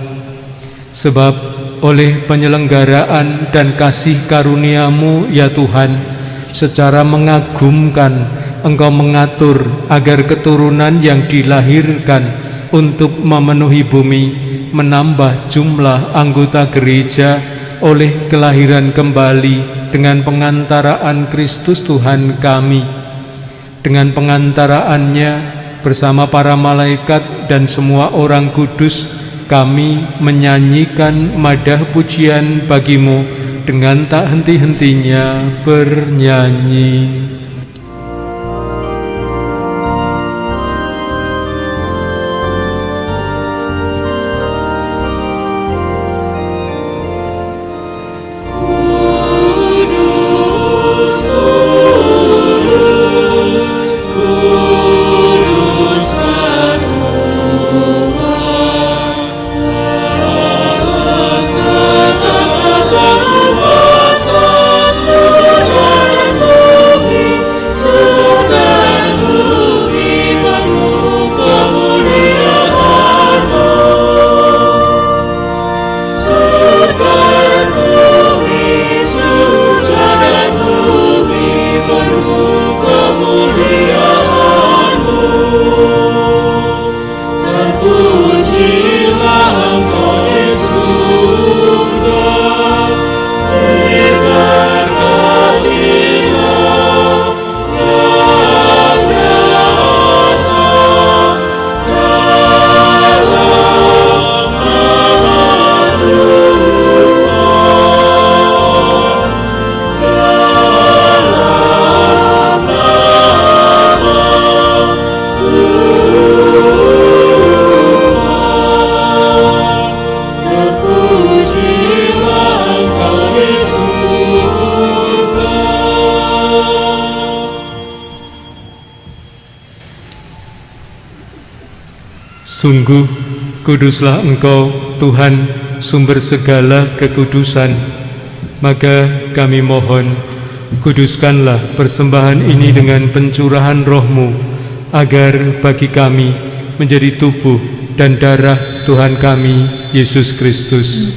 Sebab oleh penyelenggaraan dan kasih karunia-Mu ya Tuhan, secara mengagumkan Engkau mengatur agar keturunan yang dilahirkan untuk memenuhi bumi menambah jumlah anggota gereja oleh kelahiran kembali dengan pengantaraan Kristus Tuhan kami. Dengan pengantaraannya bersama para malaikat dan semua orang kudus, kami menyanyikan madah pujian bagimu dengan tak henti-hentinya bernyanyi. Sungguh kuduslah Engkau, Tuhan, sumber segala kekudusan. Maka kami mohon, kuduskanlah persembahan ini dengan pencurahan Roh-Mu, agar bagi kami menjadi tubuh dan darah Tuhan kami, Yesus Kristus.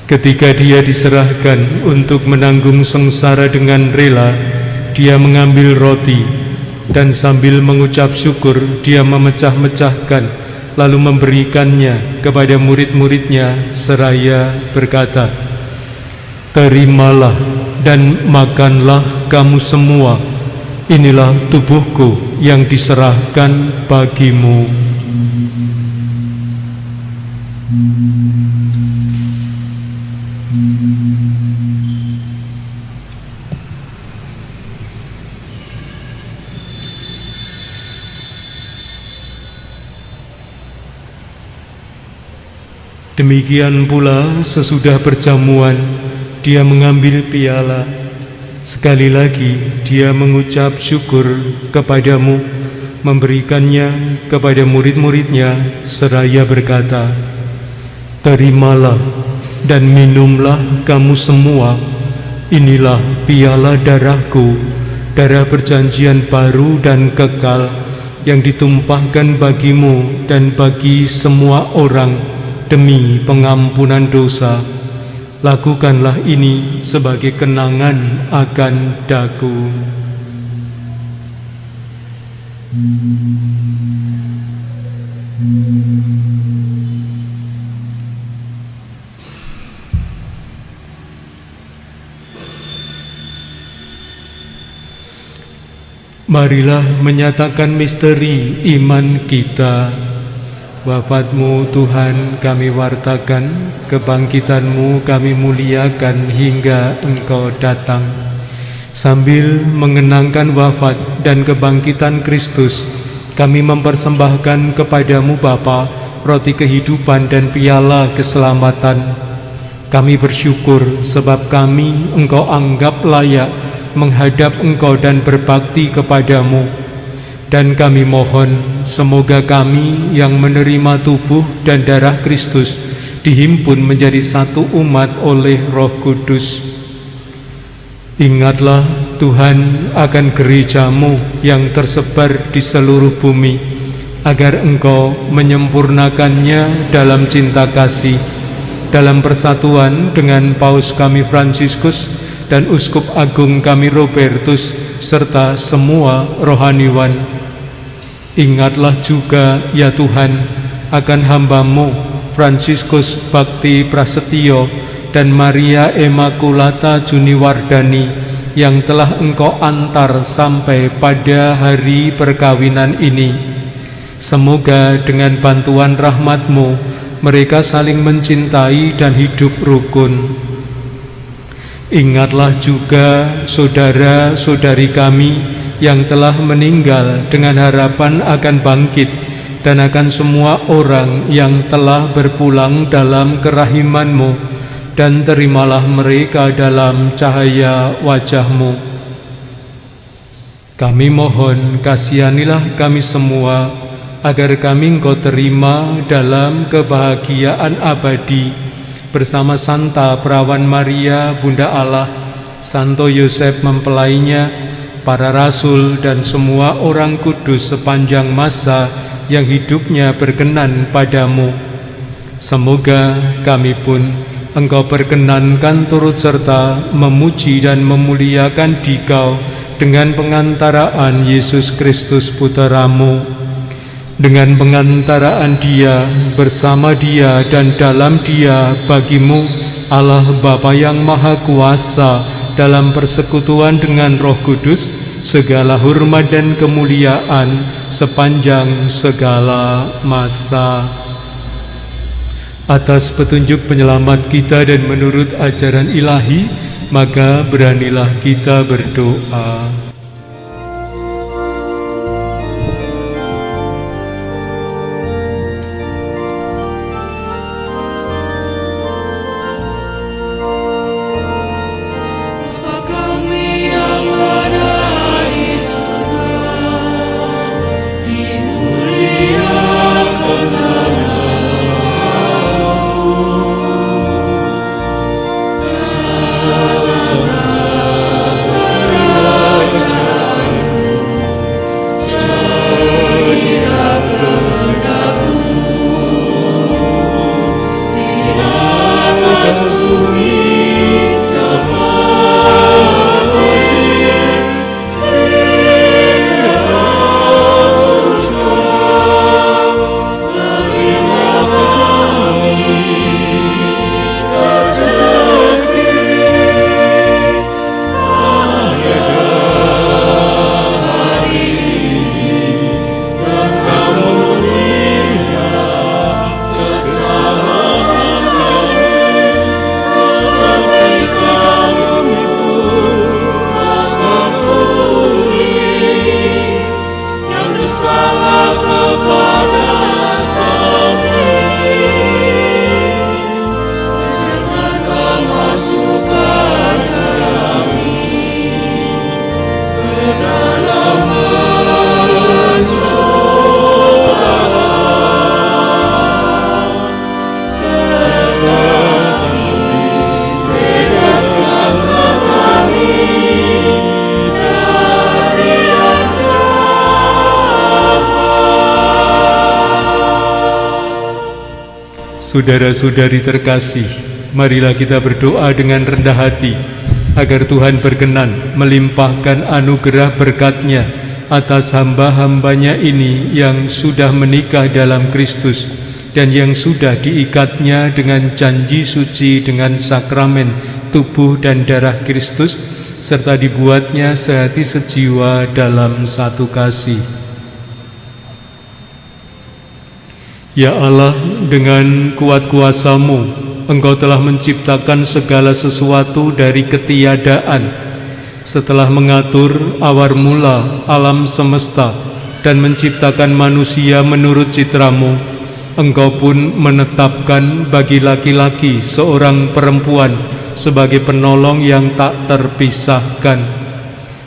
Ketika Dia diserahkan untuk menanggung sengsara dengan rela, Dia mengambil roti, dan sambil mengucap syukur Dia memecah-mecahkan, lalu memberikannya kepada murid-muridnya seraya berkata, "Terimalah dan makanlah kamu semua, inilah tubuhku yang diserahkan bagimu." Demikian pula sesudah perjamuan, Dia mengambil piala. Sekali lagi Dia mengucap syukur kepadamu, memberikannya kepada murid-muridnya seraya berkata, "Terimalah dan minumlah kamu semua, inilah piala darahku, darah perjanjian baru dan kekal, yang ditumpahkan bagimu dan bagi semua orang demi pengampunan dosa. Lakukanlah ini sebagai kenangan akan daku." Marilah menyatakan misteri iman kita. Wafat-Mu Tuhan kami wartakan, kebangkitan-Mu kami muliakan hingga Engkau datang. Sambil mengenangkan wafat dan kebangkitan Kristus, kami mempersembahkan kepadamu Bapa roti kehidupan dan piala keselamatan. Kami bersyukur sebab kami Engkau anggap layak menghadap Engkau dan berbakti kepadamu. Dan kami mohon, semoga kami yang menerima tubuh dan darah Kristus dihimpun menjadi satu umat oleh Roh Kudus. Ingatlah Tuhan akan gereja-Mu yang tersebar di seluruh bumi, agar Engkau menyempurnakannya dalam cinta kasih, dalam persatuan dengan Paus kami Fransiskus dan Uskup Agung kami Robertus, serta semua rohaniwan. Ingatlah juga ya Tuhan akan hamba-Mu Fransiskus Bakti Prasetyo dan Maria Immaculata Juniwardani yang telah Engkau antar sampai pada hari perkawinan ini. Semoga dengan bantuan rahmat-Mu mereka saling mencintai dan hidup rukun. Ingatlah juga saudara-saudari kami yang telah meninggal dengan harapan akan bangkit, dan akan semua orang yang telah berpulang dalam kerahiman-Mu, dan terimalah mereka dalam cahaya wajah-Mu. Kami mohon, kasihanilah kami semua, agar kami Engkau terima dalam kebahagiaan abadi, bersama Santa Perawan Maria, Bunda Allah, Santo Yosef mempelainya, para rasul, dan semua orang kudus sepanjang masa yang hidupnya berkenan padamu. Semoga kami pun Engkau perkenankan turut serta memuji dan memuliakan Dikau dengan pengantaraan Yesus Kristus Putra-Mu. Dengan pengantaraan Dia, bersama Dia, dan dalam Dia, bagimu Allah Bapa yang Maha Kuasa, dalam persekutuan dengan Roh Kudus, segala hormat dan kemuliaan sepanjang segala masa. Atas petunjuk penyelamat kita dan menurut ajaran ilahi, maka beranilah kita berdoa. Saudara-saudari terkasih, marilah kita berdoa dengan rendah hati, agar Tuhan berkenan melimpahkan anugerah berkat-Nya atas hamba-hambanya ini yang sudah menikah dalam Kristus, dan yang sudah diikatnya dengan janji suci dengan sakramen tubuh dan darah Kristus, serta dibuatnya sehati sejiwa dalam satu kasih. Ya Allah, dengan kuat kuasa-Mu, Engkau telah menciptakan segala sesuatu dari ketiadaan. Setelah mengatur awal mula alam semesta dan menciptakan manusia menurut citra-Mu, Engkau pun menetapkan bagi laki-laki seorang perempuan sebagai penolong yang tak terpisahkan.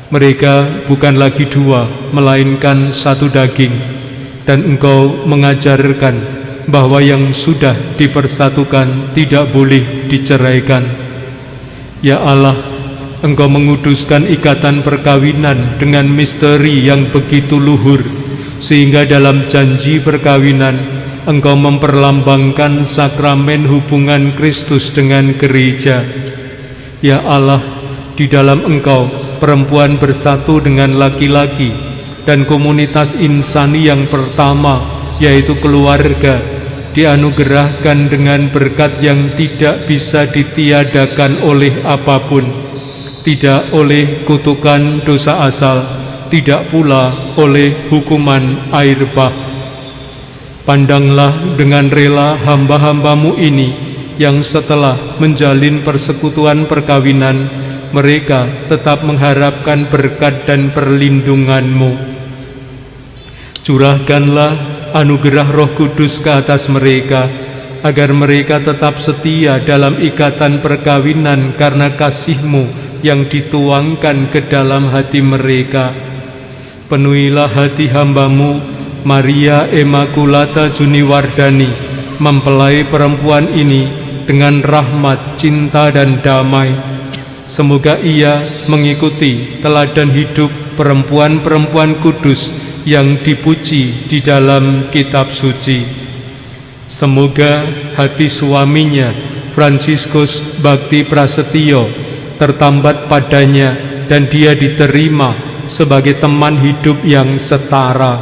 Mereka bukan lagi dua, melainkan satu daging. Dan Engkau mengajarkan bahwa yang sudah dipersatukan tidak boleh diceraikan. Ya Allah, Engkau menguduskan ikatan perkawinan dengan misteri yang begitu luhur, sehingga dalam janji perkawinan Engkau memperlambangkan sakramen hubungan Kristus dengan gereja. Ya Allah, di dalam Engkau perempuan bersatu dengan laki-laki, dan komunitas insani yang pertama, yaitu keluarga, dianugerahkan dengan berkat yang tidak bisa ditiadakan oleh apapun, tidak oleh kutukan dosa asal, tidak pula oleh hukuman air bah. Pandanglah dengan rela hamba-hambamu ini yang setelah menjalin persekutuan perkawinan, mereka tetap mengharapkan berkat dan perlindungan-Mu. Curahkanlah anugerah Roh Kudus ke atas mereka, agar mereka tetap setia dalam ikatan perkawinan karena kasih-Mu yang dituangkan ke dalam hati mereka. Penuhilah hati hamba-Mu Maria Immaculata Juniwardani, mempelai perempuan ini dengan rahmat, cinta, dan damai. Semoga ia mengikuti teladan hidup perempuan-perempuan kudus yang dipuji di dalam kitab suci. Semoga hati suaminya Fransiskus Bakti Prasetyo tertambat padanya dan dia diterima sebagai teman hidup yang setara.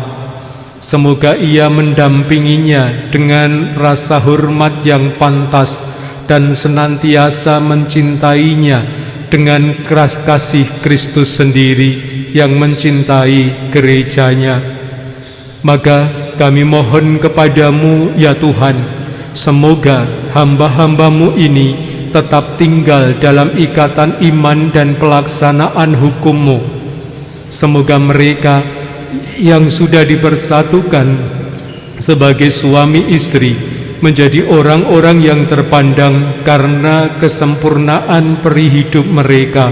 Semoga ia mendampinginya dengan rasa hormat yang pantas dan senantiasa mencintainya dengan keras kasih Kristus sendiri yang mencintai gerejanya. Maka kami mohon kepadamu ya Tuhan, semoga hamba-hambamu ini tetap tinggal dalam ikatan iman dan pelaksanaan hukum-Mu. Semoga mereka yang sudah dipersatukan sebagai suami istri menjadi orang-orang yang terpandang karena kesempurnaan peri hidup mereka.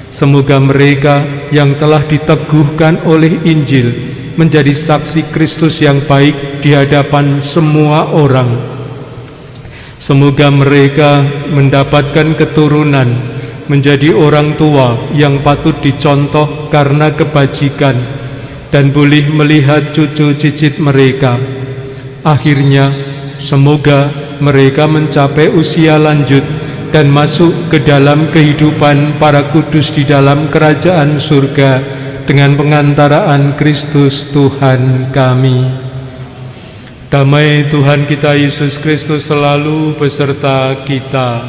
Semoga mereka yang telah diteguhkan oleh Injil menjadi saksi Kristus yang baik di hadapan semua orang. Semoga mereka mendapatkan keturunan, menjadi orang tua yang patut dicontoh karena kebajikan, dan boleh melihat cucu cicit mereka. Akhirnya, semoga mereka mencapai usia lanjut dan masuk ke dalam kehidupan para kudus di dalam kerajaan surga dengan pengantaraan Kristus Tuhan kami. Damai Tuhan kita Yesus Kristus selalu beserta kita.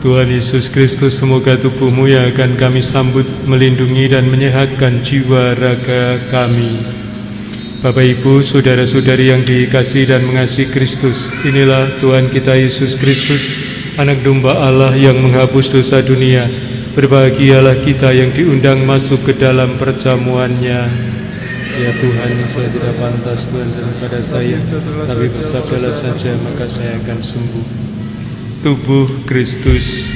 Tuhan Yesus Kristus, semoga tubuh-Mu yang akan kami sambut melindungi dan menyehatkan jiwa raga kami. Bapak, Ibu, saudara-saudari yang dikasihi dan mengasihi Kristus, inilah Tuhan kita Yesus Kristus, Anak Domba Allah yang menghapus dosa dunia. Berbahagialah kita yang diundang masuk ke dalam perjamuan-Nya. Ya Tuhan, saya tidak pantas Tuhan kepada saya, tapi bersabdalah saja maka saya akan sembuh. Tubuh Kristus.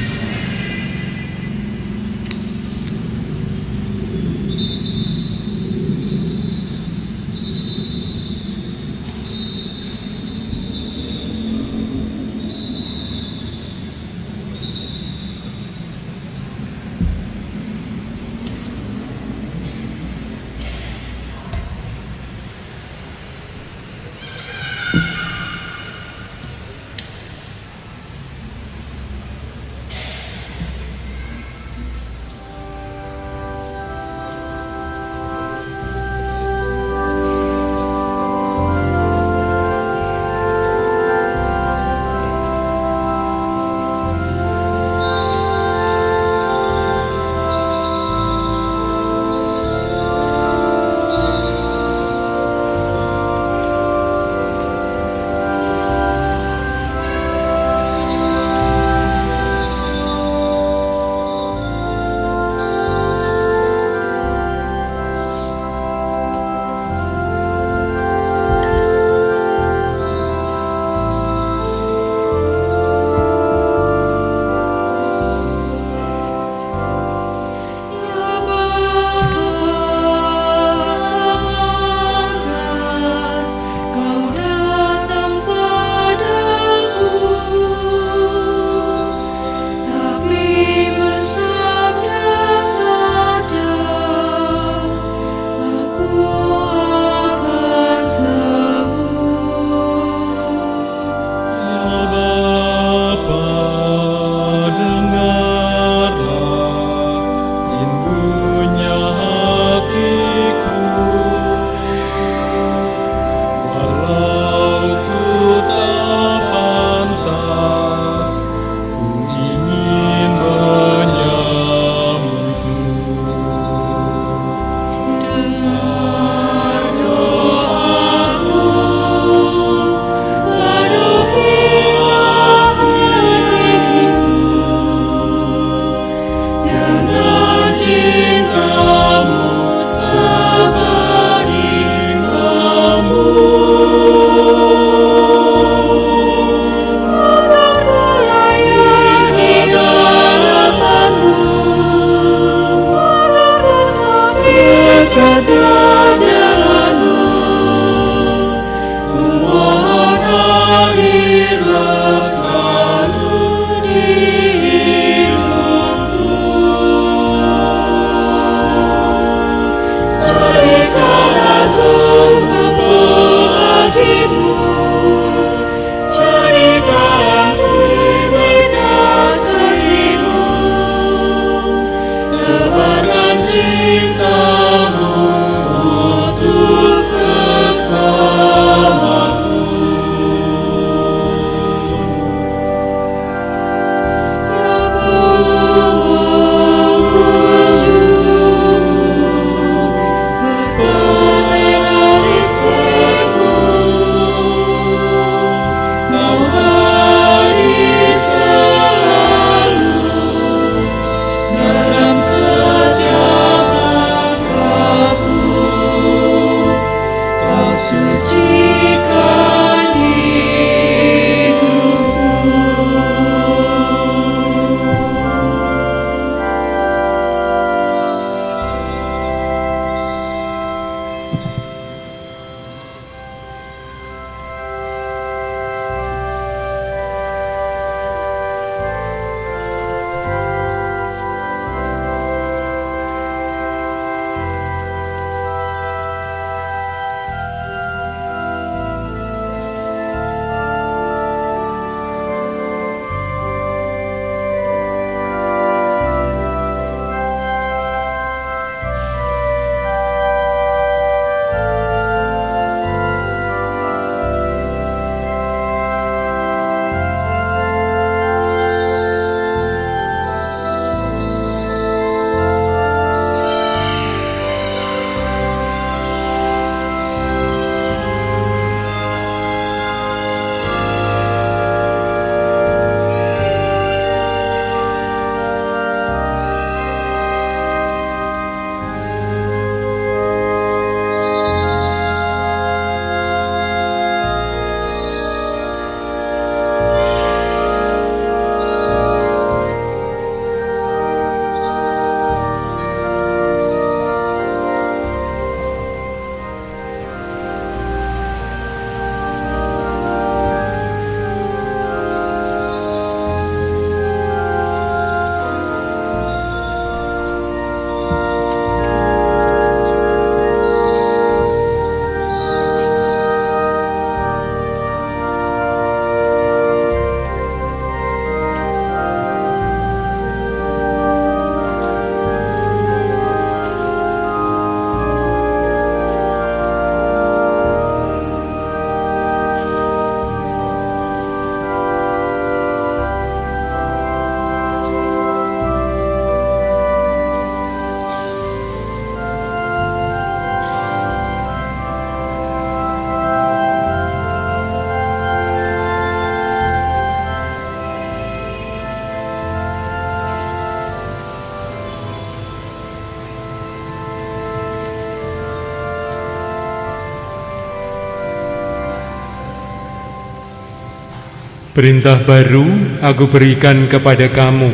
Perintah baru aku berikan kepada kamu,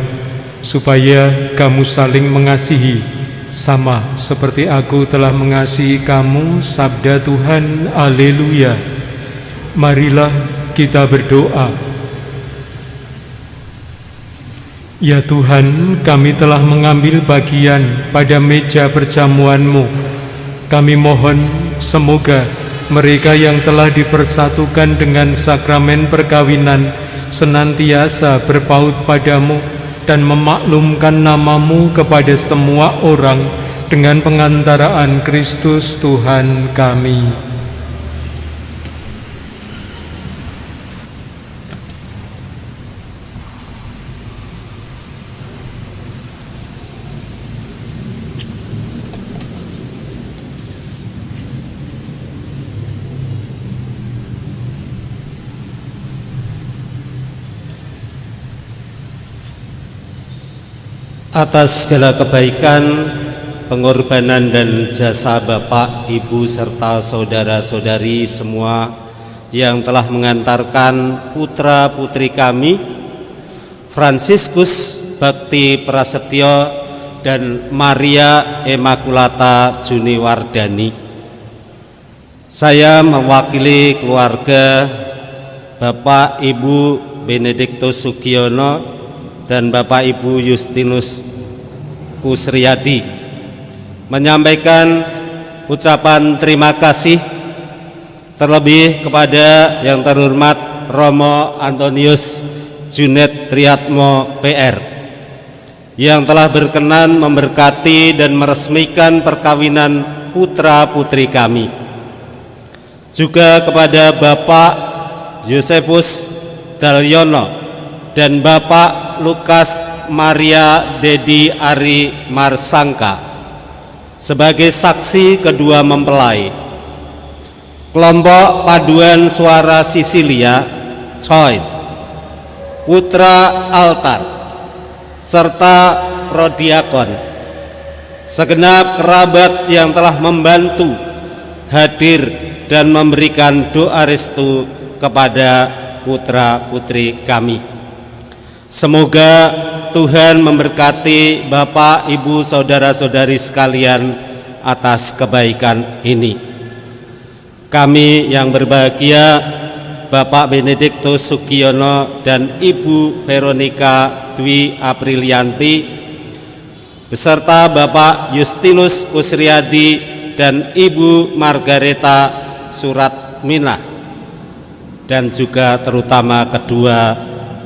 supaya kamu saling mengasihi, sama seperti aku telah mengasihi kamu, sabda Tuhan. Haleluya. Marilah kita berdoa. Ya Tuhan, kami telah mengambil bagian pada meja perjamuan-Mu. Kami mohon semoga mereka yang telah dipersatukan dengan sakramen perkawinan senantiasa berpaut padamu dan memaklumkan namamu kepada semua orang dengan pengantaraan Kristus Tuhan kami. Atas segala kebaikan, pengorbanan dan jasa Bapak, Ibu serta saudara-saudari semua yang telah mengantarkan putra-putri kami Fransiskus Bakti Prasetyo dan Maria Immaculata Juniwardani. Saya mewakili keluarga Bapak Ibu Benediktus Sugiono dan Bapak Ibu Justinus Kusriyadi menyampaikan ucapan terima kasih terlebih kepada yang terhormat Romo Antonius Junet Triatmo PR yang telah berkenan memberkati dan meresmikan perkawinan putra-putri kami, juga kepada Bapak Yosefus Dalyono dan Bapak Lukas Maria Dedi Ari Marsangka sebagai saksi kedua mempelai. Kelompok Paduan Suara Sisilia Coin, Putra Altar serta Prodiakon, segenap kerabat yang telah membantu hadir dan memberikan doa restu kepada putra-putri kami. Semoga Tuhan memberkati Bapak, Ibu, saudara-saudari sekalian atas kebaikan ini. Kami yang berbahagia, Bapak Benediktus Sugiono dan Ibu Veronica Dwi Aprilianti, beserta Bapak Justinus Kusriyadi dan Ibu Margareta Suratmina, dan juga terutama kedua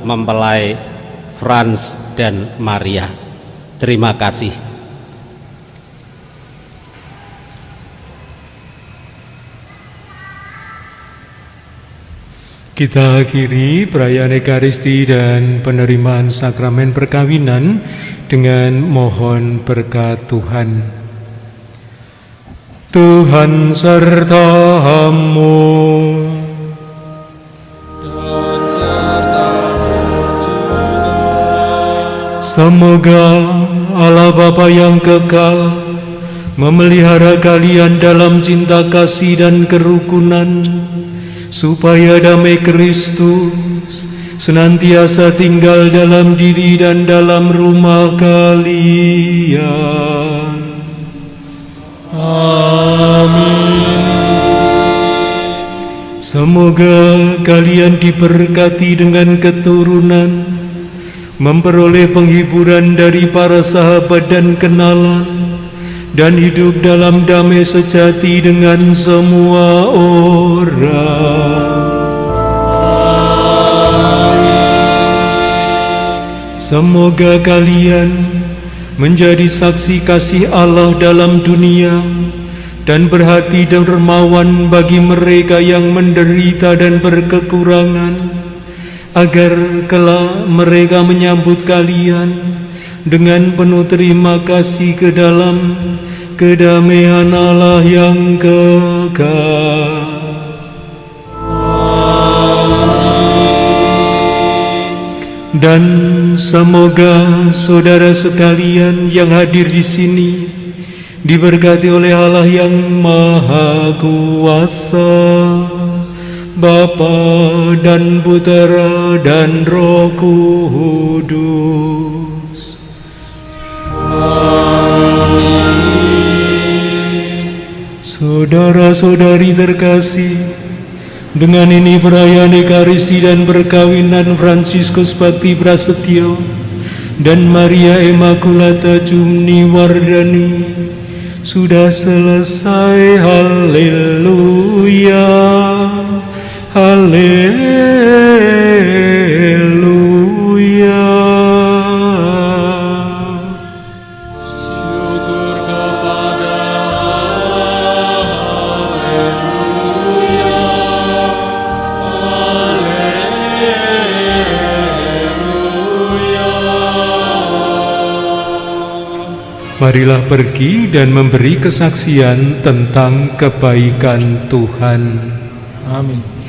mempelai Frans dan Maria. Terima kasih. Kita akhiri perayaan Ekaristi dan penerimaan sakramen perkawinan dengan mohon berkat Tuhan. Tuhan sertamu. Semoga Allah Bapa yang kekal memelihara kalian dalam cinta kasih dan kerukunan, supaya damai Kristus senantiasa tinggal dalam diri dan dalam rumah kalian. Amin. Semoga kalian diberkati dengan keturunan, memperoleh penghiburan dari para sahabat dan kenalan, dan hidup dalam damai sejati dengan semua orang. Semoga kalian menjadi saksi kasih Allah dalam dunia dan berhati dermawan bagi mereka yang menderita dan berkekurangan, agar kelak mereka menyambut kalian dengan penuh terima kasih ke dalam kedamaian Allah yang kekal. Dan semoga saudara sekalian yang hadir di sini diberkati oleh Allah yang Maha Kuasa, Bapa dan Putera dan Roh Kudus. Saudara-saudari terkasih, dengan ini perayaan Ekaristi dan perkawinan Fransiskus Bakti Prasetyo dan Maria Immaculata Jumni Wardani sudah selesai. Haleluya, haleluya. Syukur kepada Allah. Haleluya. Marilah pergi dan memberi kesaksian tentang kebaikan Tuhan. Amin.